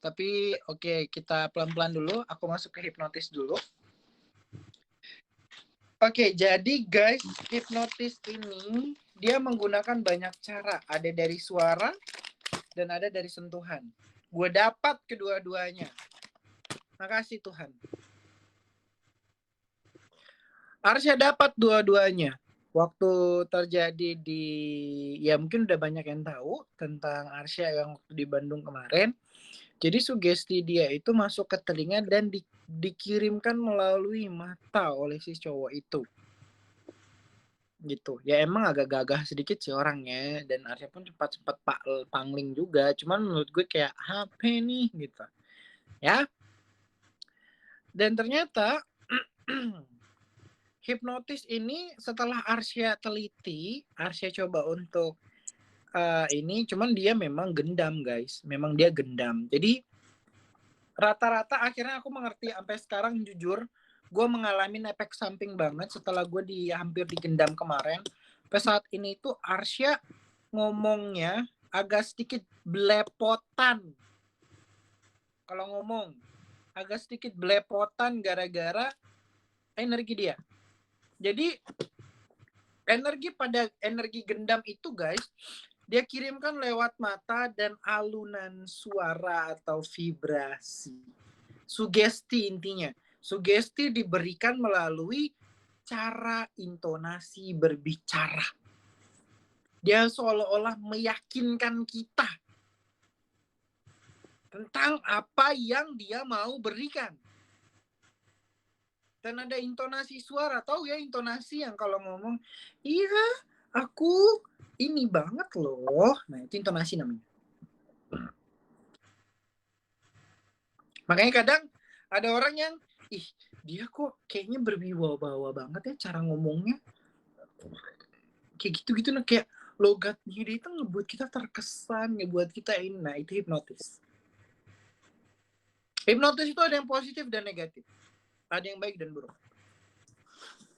Tapi oke, kita pelan-pelan dulu. Aku masuk ke hipnotis dulu. Oke, jadi guys, hipnotis ini dia menggunakan banyak cara. Ada dari suara dan ada dari sentuhan. Gue dapat kedua-duanya. Makasih Tuhan. Arsya dapat dua-duanya. Waktu terjadi ya mungkin udah banyak yang tahu tentang Arsya yang waktu di Bandung kemarin. Jadi sugesti dia itu masuk ke telinga dan dikirimkan melalui mata oleh si cowok itu. Gitu. Ya emang agak gagah sedikit sih orangnya dan Arsya pun cepat pangling juga. Cuman menurut gue kayak HP nih gitu. Ya. Dan ternyata hipnotis ini setelah Arsya teliti, Arsya coba untuk ini, cuman dia memang gendam guys, memang dia gendam. Jadi rata-rata akhirnya aku mengerti sampai sekarang jujur, gue mengalami efek samping banget setelah gue hampir digendam kemarin. Sampai saat ini tuh Arsya ngomongnya agak sedikit belepotan. Kalau ngomong agak sedikit belepotan gara-gara energi dia. Jadi energi gendam itu guys, dia kirimkan lewat mata dan alunan suara atau vibrasi. Sugesti intinya. Sugesti diberikan melalui cara intonasi berbicara. Dia seolah-olah meyakinkan kita tentang apa yang dia mau berikan. Dan ada intonasi suara, tahu ya intonasi yang kalau ngomong, iya aku ini banget loh. Nah itu intonasi namanya. Makanya kadang ada orang yang, dia kok kayaknya berwibawa banget ya cara ngomongnya. Kayak gitu-gitu, nah kayak logatnya dia itu ngebuat kita terkesan, ngebuat kita ini. Nah itu hipnotis. Hipnotis itu ada yang positif dan negatif. Ada yang baik dan buruk.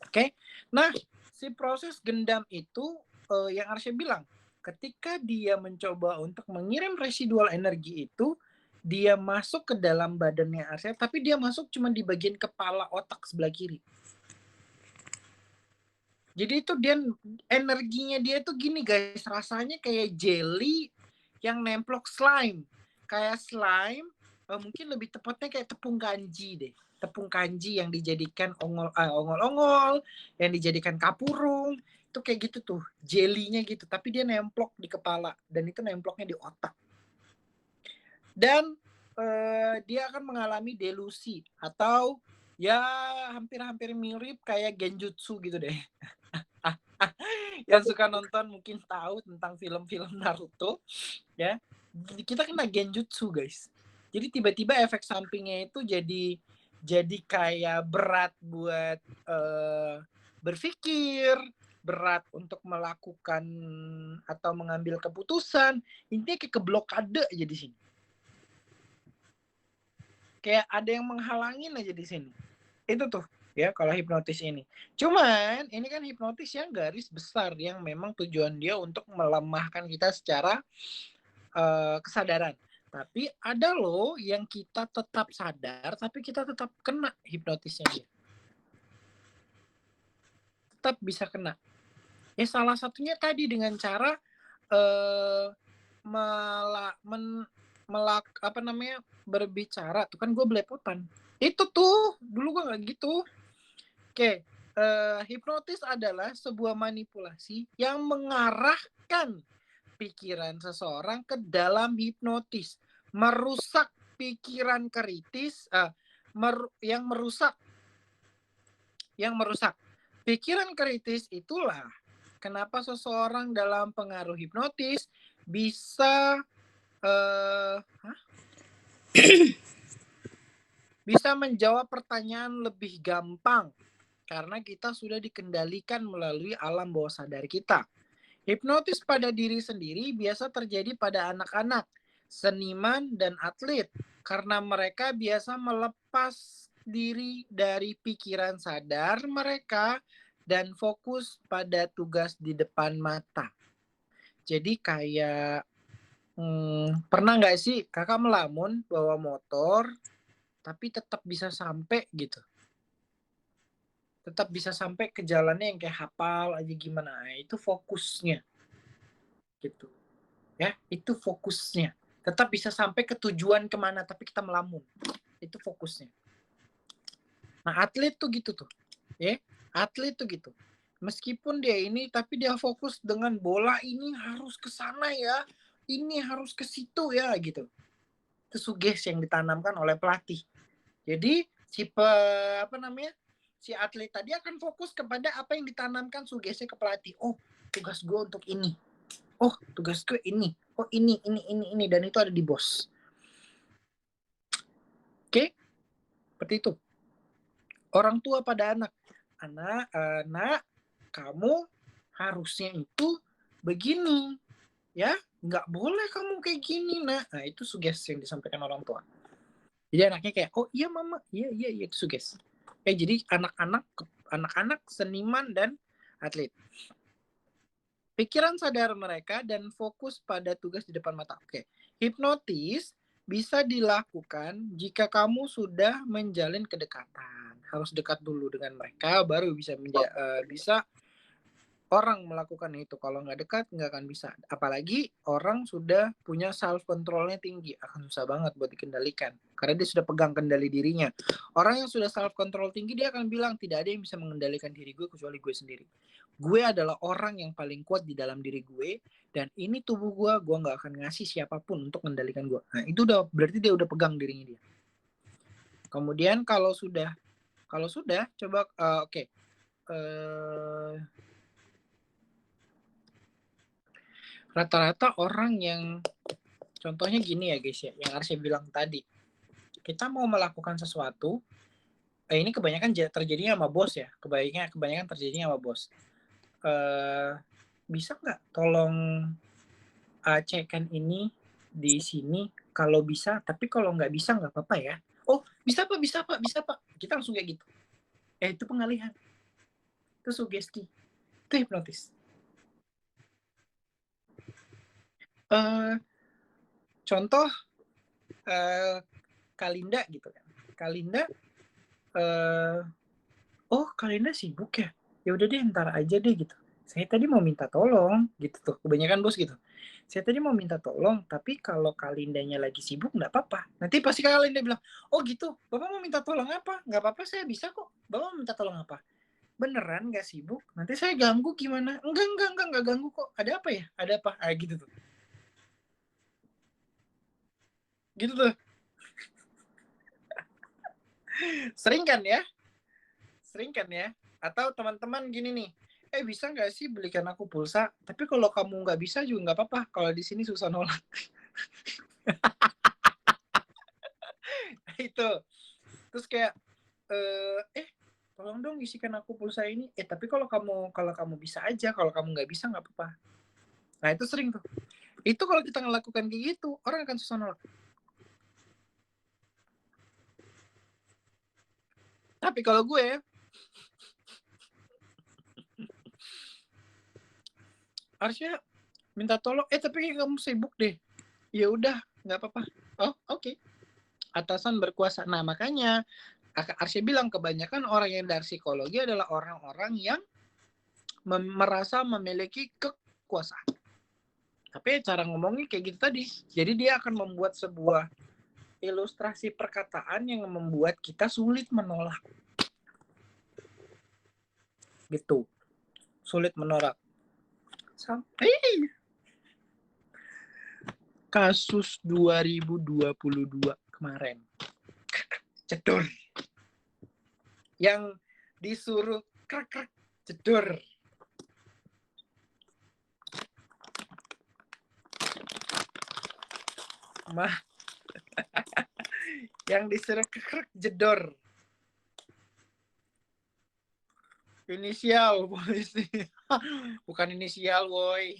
Oke, nah si proses gendam itu yang Arsya bilang, ketika dia mencoba untuk mengirim residual energi itu, dia masuk ke dalam badannya Arsya, tapi dia masuk cuma di bagian kepala otak sebelah kiri. Jadi itu energinya dia itu gini guys, rasanya kayak jelly yang nemplok slime, kayak slime, mungkin lebih tepatnya kayak tepung kanji deh. Tepung kanji yang dijadikan ongol-ongol, yang dijadikan kapurung, itu kayak gitu tuh, jelinya gitu, tapi dia nemplok di kepala dan itu nemploknya di otak. Dan dia akan mengalami delusi atau ya hampir-hampir mirip kayak genjutsu gitu deh. Yang suka nonton mungkin tahu tentang film-film Naruto, ya. Kita kena genjutsu, guys. Jadi tiba-tiba efek sampingnya itu jadi kayak berat buat berpikir, berat untuk melakukan atau mengambil keputusan. Intinya kayak keblokade aja di sini. Kayak ada yang menghalangin aja di sini. Itu tuh ya kalau hipnotis ini. Cuman ini kan hipnotis yang garis besar yang memang tujuan dia untuk melemahkan kita secara kesadaran. Tapi ada loh yang kita tetap sadar tapi kita tetap kena hipnotisnya dia. Tetap bisa kena. Ya salah satunya tadi dengan cara berbicara tuh kan gue belepotan. Itu tuh dulu gue nggak gitu. Oke, hipnotis adalah sebuah manipulasi yang mengarahkan pikiran seseorang ke dalam hipnotis, merusak pikiran kritis, yang merusak pikiran kritis. Itulah kenapa seseorang dalam pengaruh hipnotis bisa bisa menjawab pertanyaan lebih gampang karena kita sudah dikendalikan melalui alam bawah sadar kita. Hipnotis pada diri sendiri biasa terjadi pada anak-anak, seniman, dan atlet karena mereka biasa melepas diri dari pikiran sadar mereka dan fokus pada tugas di depan mata. Jadi kayak pernah nggak sih kakak melamun bawa motor tapi tetap bisa sampai gitu? Tetap bisa sampai ke jalannya yang kayak hafal aja gimana. Itu fokusnya. Gitu. Ya, itu fokusnya. Tetap bisa sampai ke tujuan kemana, tapi kita melamun. Itu fokusnya. Nah, atlet tuh gitu tuh. Ya, atlet tuh gitu. Meskipun dia ini, tapi dia fokus dengan bola ini harus ke sana ya. Ini harus ke situ ya, gitu. Itu sugesti yang ditanamkan oleh pelatih. Jadi, si atlet tadi akan fokus kepada apa yang ditanamkan sugesti ke pelatih. Oh, tugas gue untuk ini. Oh, tugas gue ini. Oh, ini. Dan itu ada di bos. Oke? Seperti itu. Orang tua pada anak. Anak, kamu harusnya itu begini. Ya, nggak boleh kamu kayak gini, nak. Nah, itu sugesti yang disampaikan orang tua. Jadi anaknya kayak, oh iya mama, iya, itu sugesti. Jadi anak-anak seniman dan atlet. Pikiran sadar mereka dan fokus pada tugas di depan mata. Oke. Hipnotis bisa dilakukan jika kamu sudah menjalin kedekatan. Harus dekat dulu dengan mereka baru bisa orang melakukan itu. Kalau nggak dekat nggak akan bisa. Apalagi orang sudah punya self controlnya tinggi, akan susah banget buat dikendalikan karena dia sudah pegang kendali dirinya. Orang yang sudah self control tinggi dia akan bilang tidak ada yang bisa mengendalikan diri gue kecuali gue sendiri. Gue adalah orang yang paling kuat di dalam diri gue dan ini tubuh gue nggak akan ngasih siapapun untuk mengendalikan gue. Nah itu udah berarti dia udah pegang dirinya dia. Kemudian kalau sudah coba oke. Rata-rata orang yang contohnya gini ya guys ya, yang harus saya bilang tadi. Kita mau melakukan sesuatu, ini kebanyakan terjadinya sama bos ya, kebanyakan terjadinya sama bos. Bisa nggak tolong cekkan ini di sini kalau bisa, tapi kalau nggak bisa nggak apa-apa ya. Oh bisa pak, kita langsung kayak gitu. Itu pengalihan, itu sugesti, itu hipnotis. Contoh Kalinda gitu kan. Kalinda Kalinda sibuk ya. Ya udah deh ntar aja deh gitu. Saya tadi mau minta tolong gitu tuh. Kebanyakan bos gitu. Saya tadi mau minta tolong, tapi kalau Kalindanya lagi sibuk nggak apa-apa. Nanti pasti Kalinda bilang, oh gitu, Bapak mau minta tolong apa? Nggak apa-apa, saya bisa kok. Bapak mau minta tolong apa? Beneran nggak sibuk? Nanti saya ganggu gimana? Enggak ganggu kok. Ada apa ya? Ada apa? Gitu tuh. Gitu tuh. Sering kan ya? Atau teman-teman gini nih, Bisa nggak sih belikan aku pulsa? Tapi kalau kamu nggak bisa juga nggak apa-apa. Kalau di sini susah nolak. Itu. Terus kayak, tolong dong isikan aku pulsa ini. Tapi kalau kamu bisa aja, kalau kamu nggak bisa nggak apa-apa. Nah itu sering tuh. Itu kalau kita ngelakukan kayak gitu, orang akan susah nolak. Tapi kalau gue harusnya minta tolong, tapi kamu sibuk deh. Ya udah, nggak apa-apa. Oh, oke. Atasan berkuasa. Nah, makanya Arsya bilang kebanyakan orang yang dari psikologi adalah orang-orang yang merasa memiliki kekuasaan. Tapi cara ngomongnya kayak gitu tadi. Jadi dia akan membuat sebuah ilustrasi perkataan yang membuat kita sulit menolak. Gitu. Sulit menolak. Sampai kasus 2022 kemarin. Cedor. Yang disuruh krek cedor. Yang disuruh krek jedor. Inisial polisi. Bukan inisial, woi.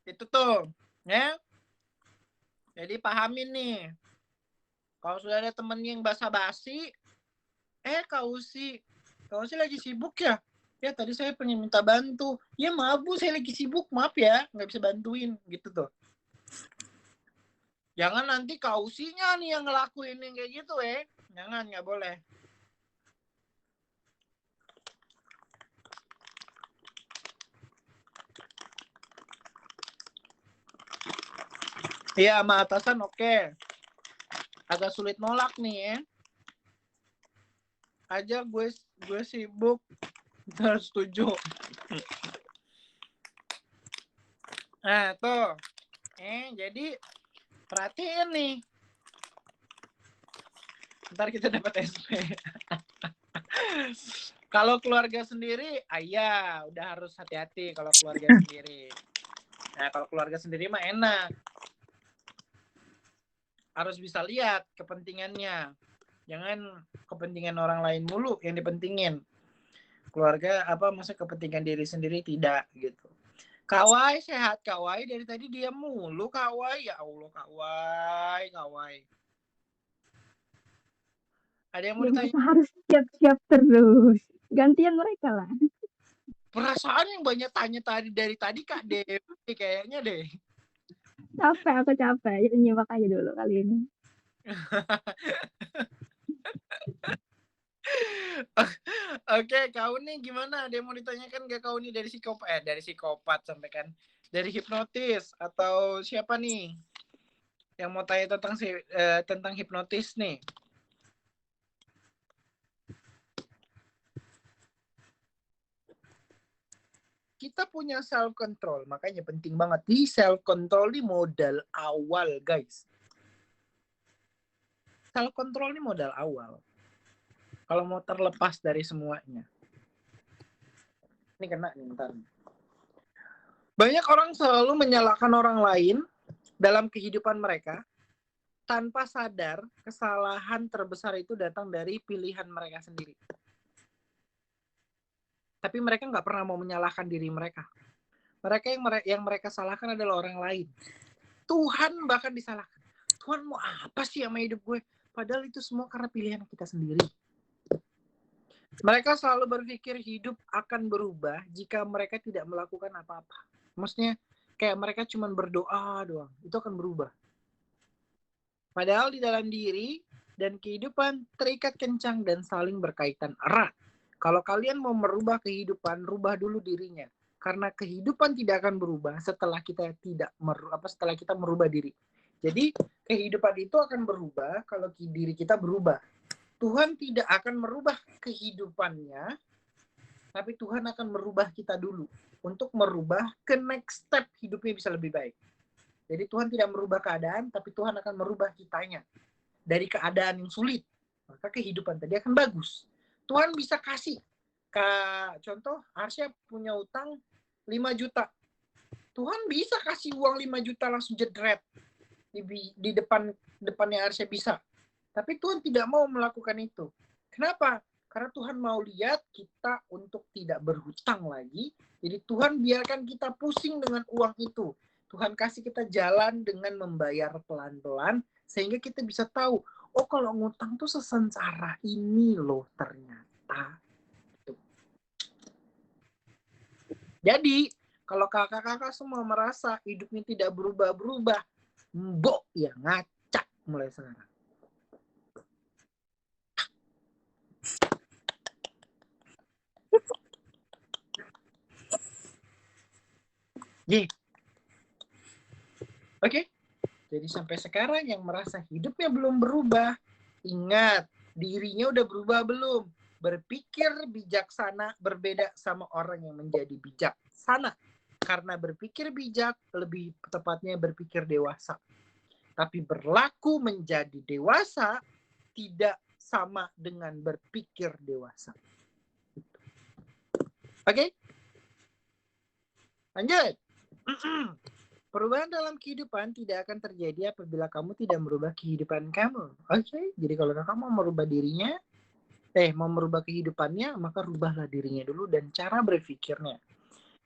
Itu tuh, ya. Jadi pahamin nih. Kalau sudah ada temen yang basa-basi, Kak Usi lagi sibuk ya? Ya tadi saya pengen minta bantu. Ya maaf Bu, saya lagi sibuk, maaf ya, nggak bisa bantuin, gitu tuh. Jangan nanti Kak Usinya nih yang ngelakuin yang kayak gitu Jangan, nggak boleh. Iya, sama atasan oke. Agak sulit nolak nih ya. Aja gue sibuk. Kita harus setuju. Nah, tuh. Jadi perhatiin nih. Ntar kita dapat SP. Kalau keluarga sendiri, ya udah harus hati-hati kalau keluarga sendiri. Nah, kalau keluarga sendiri mah enak. Harus bisa lihat kepentingannya. Jangan kepentingan orang lain mulu yang dipentingin. Keluarga masa kepentingan diri sendiri tidak gitu. Kawai sehat Kawai dari tadi dia mulu Kawai, ya Allah Kawai. Ada yang mau ditanya? Harus siap-siap terus. Gantian mereka lah. Perasaan yang banyak tanya dari tadi Kak Dewi kayaknya deh. Aku capek. Jadi nyimak aja dulu kali ini. Oke, kau nih gimana? Ada yang mau ditanyakan gak kau nih dari psikopat sampai kan dari hipnotis atau siapa nih yang mau tanya tentang hipnotis nih? Kita punya self control, makanya penting banget. Di self control ini modal awal, guys. Self control ini modal awal. Kalau mau terlepas dari semuanya. Ini kena nih ntar. Banyak orang selalu menyalahkan orang lain dalam kehidupan mereka tanpa sadar kesalahan terbesar itu datang dari pilihan mereka sendiri. Tapi mereka nggak pernah mau menyalahkan diri mereka. Yang mereka salahkan adalah orang lain. Tuhan bahkan disalahkan. Tuhan mau apa sih sama hidup gue? Padahal itu semua karena pilihan kita sendiri. Mereka selalu berpikir hidup akan berubah jika mereka tidak melakukan apa-apa. Maksudnya kayak mereka cuma berdoa doang. Itu akan berubah. Padahal di dalam diri dan kehidupan terikat kencang dan saling berkaitan erat. Kalau kalian mau merubah kehidupan, rubah dulu dirinya. Karena kehidupan tidak akan berubah setelah kita setelah kita merubah diri. Jadi kehidupan itu akan berubah kalau diri kita berubah. Tuhan tidak akan merubah kehidupannya, tapi Tuhan akan merubah kita dulu untuk merubah ke next step hidupnya bisa lebih baik. Jadi Tuhan tidak merubah keadaan, tapi Tuhan akan merubah kitanya dari keadaan yang sulit. Maka kehidupan tadi akan bagus. Tuhan bisa kasih Contoh, Arsya punya utang 5 juta. Tuhan bisa kasih uang 5 juta langsung jedret di depannya Arsya bisa. Tapi Tuhan tidak mau melakukan itu. Kenapa? Karena Tuhan mau lihat kita untuk tidak berhutang lagi. Jadi Tuhan biarkan kita pusing dengan uang itu. Tuhan kasih kita jalan dengan membayar pelan-pelan sehingga kita bisa tahu, oh kalau ngutang tuh sesengsara ini loh ternyata. Jadi kalau kakak-kakak semua merasa hidupnya tidak berubah-berubah, mbok ya ngacak mulai sekarang. Oke. Jadi sampai sekarang yang merasa hidupnya belum berubah, ingat dirinya udah berubah belum? Berpikir bijaksana berbeda sama orang yang menjadi bijaksana. Karena berpikir bijak lebih tepatnya berpikir dewasa. Tapi berlaku menjadi dewasa tidak sama dengan berpikir dewasa. Oke? Lanjut. Perubahan dalam kehidupan tidak akan terjadi apabila kamu tidak merubah kehidupan kamu. Oke? Jadi kalau kamu mau merubah dirinya, mau merubah kehidupannya, maka rubahlah dirinya dulu dan cara berpikirnya.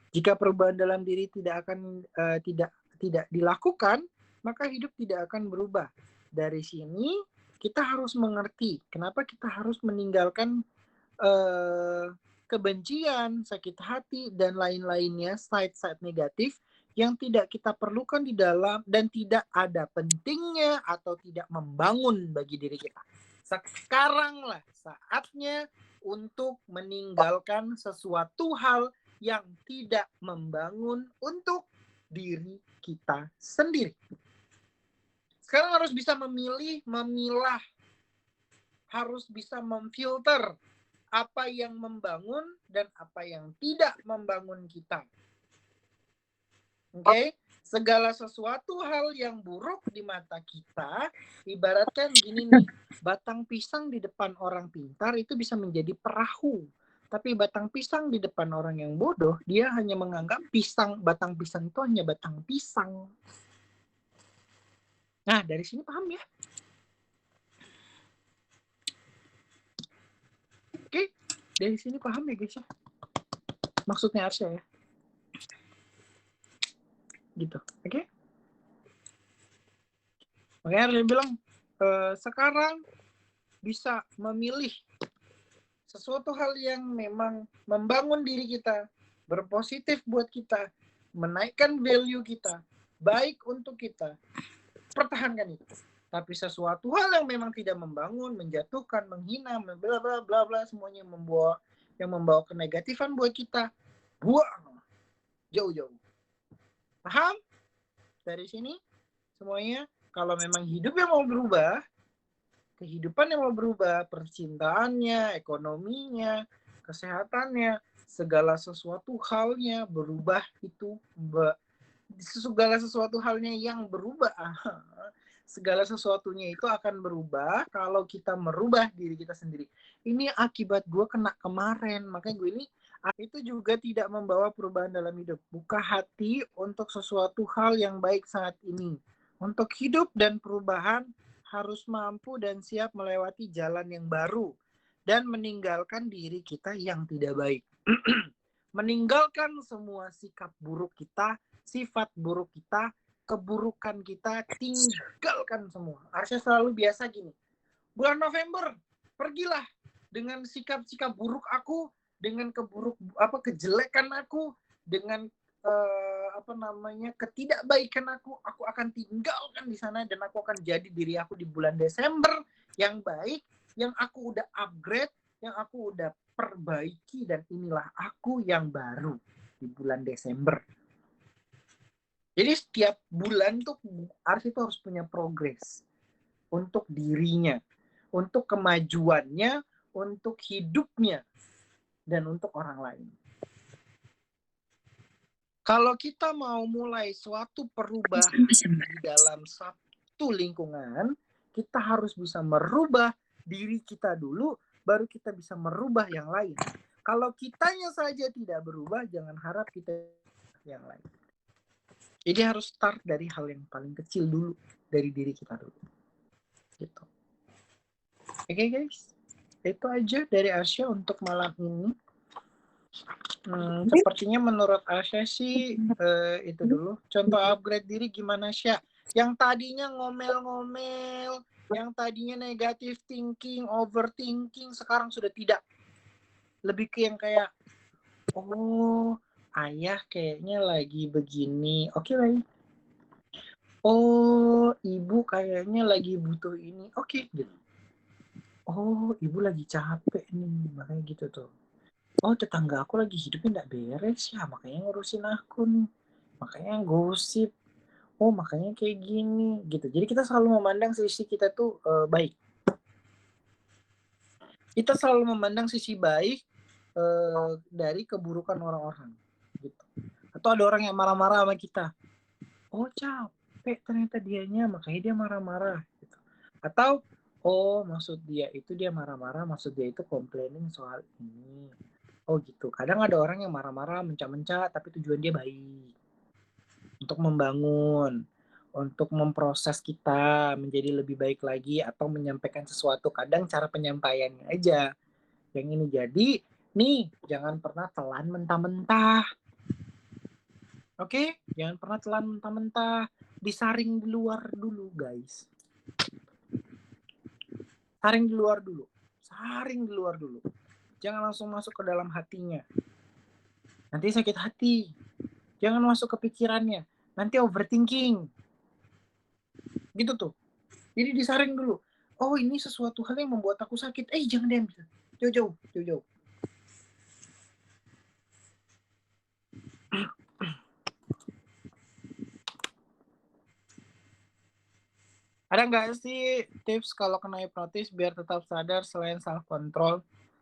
Jika perubahan dalam diri tidak akan tidak dilakukan, maka hidup tidak akan berubah. Dari sini kita harus mengerti kenapa kita harus meninggalkan kebencian, sakit hati, dan lain-lainnya, side-side negatif yang tidak kita perlukan di dalam dan tidak ada pentingnya atau tidak membangun bagi diri kita. Sekaranglah saatnya untuk meninggalkan sesuatu hal yang tidak membangun untuk diri kita sendiri. Sekarang harus bisa memilih, memilah, harus bisa memfilter apa yang membangun dan apa yang tidak membangun kita. Oke, segala sesuatu hal yang buruk di mata kita, ibaratkan gini nih, batang pisang di depan orang pintar itu bisa menjadi perahu. Tapi batang pisang di depan orang yang bodoh, dia hanya menganggap batang pisang itu hanya batang pisang. Nah, dari sini paham ya? Oke, dari sini paham ya guys ya? Maksudnya Arsya ya? Gitu, oke? Makanya Arsya bilang, sekarang bisa memilih sesuatu hal yang memang membangun diri kita, berpositif buat kita, menaikkan value kita, baik untuk kita, pertahankan itu. Tapi sesuatu hal yang memang tidak membangun, menjatuhkan, menghina, bla bla bla bla, semuanya yang membawa kenegatifan buat kita, buang jauh-jauh. Paham? Dari sini semuanya, kalau memang hidupnya mau berubah, kehidupan yang mau berubah, percintaannya, ekonominya, kesehatannya, segala sesuatu halnya berubah itu, segala sesuatu halnya yang berubah, segala sesuatunya itu akan berubah kalau kita merubah diri kita sendiri. Ini akibat gue kena kemarin, makanya gue ini itu juga tidak membawa perubahan dalam hidup. Buka hati untuk sesuatu hal yang baik saat ini. Untuk hidup dan perubahan harus mampu dan siap melewati jalan yang baru dan meninggalkan diri kita yang tidak baik. Meninggalkan semua sikap buruk kita, sifat buruk kita, keburukan kita, tinggalkan semua. Arsya selalu biasa gini. Bulan November, pergilah dengan sikap-sikap buruk aku, dengan kejelekan aku, dengan ketidakbaikan aku akan tinggalkan di sana dan aku akan jadi diri aku di bulan Desember yang baik, yang aku udah upgrade, yang aku udah perbaiki, dan inilah aku yang baru di bulan Desember. Jadi setiap bulan tuh Ars itu harus punya progres untuk dirinya, untuk kemajuannya, untuk hidupnya, dan untuk orang lain. Kalau kita mau mulai suatu perubahan di dalam satu lingkungan, kita harus bisa merubah diri kita dulu, baru kita bisa merubah yang lain. Kalau kitanya saja tidak berubah, jangan harap kita yang lain. Jadi harus start dari hal yang paling kecil dulu, dari diri kita dulu. Gitu. Oke guys, itu aja dari Arsya untuk malam ini. Sepertinya menurut Arsya sih itu dulu. Contoh upgrade diri gimana Sya? Yang tadinya ngomel-ngomel, yang tadinya negative thinking, overthinking, sekarang sudah tidak. Lebih ke yang kayak, oh ayah kayaknya lagi begini, oke baik. Oh ibu kayaknya lagi butuh ini, oke gitu. Oh ibu lagi capek nih, makanya gitu tuh. Oh tetangga aku lagi hidupnya nggak beres ya, makanya ngurusin aku nih, makanya gosip. Oh makanya kayak gini gitu. Jadi kita selalu memandang sisi kita tuh baik. Kita selalu memandang sisi baik dari keburukan orang-orang gitu. Atau ada orang yang marah-marah sama kita. Oh capek ternyata dianya, makanya dia marah-marah gitu. Atau oh maksud dia itu dia marah-marah, maksud dia itu complaining soal ini. Oh gitu. Kadang ada orang yang marah-marah, mencak-mencak, tapi tujuan dia baik. Untuk membangun, untuk memproses kita menjadi lebih baik lagi, atau menyampaikan sesuatu. Kadang cara penyampaiannya aja yang ini. Jadi, nih, jangan pernah telan mentah-mentah. Oke? Jangan pernah telan mentah-mentah. Disaring di luar dulu, guys. Saring di luar dulu. Saring di luar dulu. Jangan langsung masuk ke dalam hatinya. Nanti sakit hati. Jangan masuk ke pikirannya. Nanti overthinking. Gitu tuh. Jadi disaring dulu. Oh ini sesuatu hal yang membuat aku sakit. Jangan diambil. Jauh-jauh. Jauh-jauh. Ada nggak sih tips kalau kena hipnotis biar tetap sadar selain self control?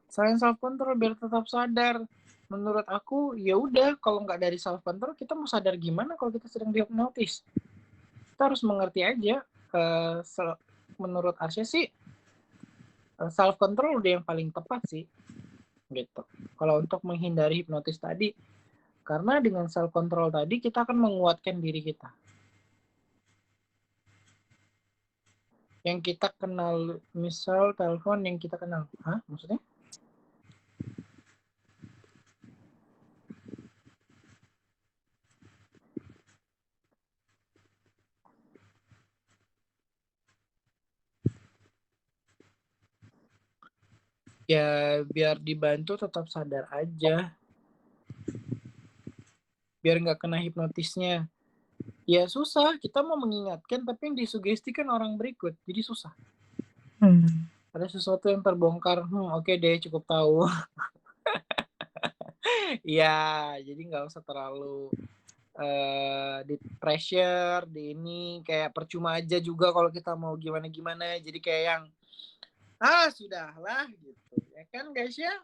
Selain self control biar tetap sadar, menurut aku ya udah, kalau nggak dari self control kita mau sadar gimana kalau kita sedang dihipnotis? Kita harus mengerti aja. Menurut Arsya sih self control udah yang paling tepat sih, gitu. Kalau untuk menghindari hipnotis tadi, karena dengan self control tadi kita akan menguatkan diri kita. Yang kita kenal, misal telepon yang kita kenal. Hah? Maksudnya? Ya biar dibantu tetap sadar aja. Biar nggak kena hipnotisnya. Ya susah, kita mau mengingatkan tapi yang disugestikan orang berikut. Jadi susah. Ada sesuatu yang terbongkar, oke deh, cukup tahu. Ya, jadi nggak usah terlalu di pressure, di ini kayak percuma aja juga kalau kita mau gimana-gimana. Jadi kayak yang sudahlah gitu. Ya kan guys ya?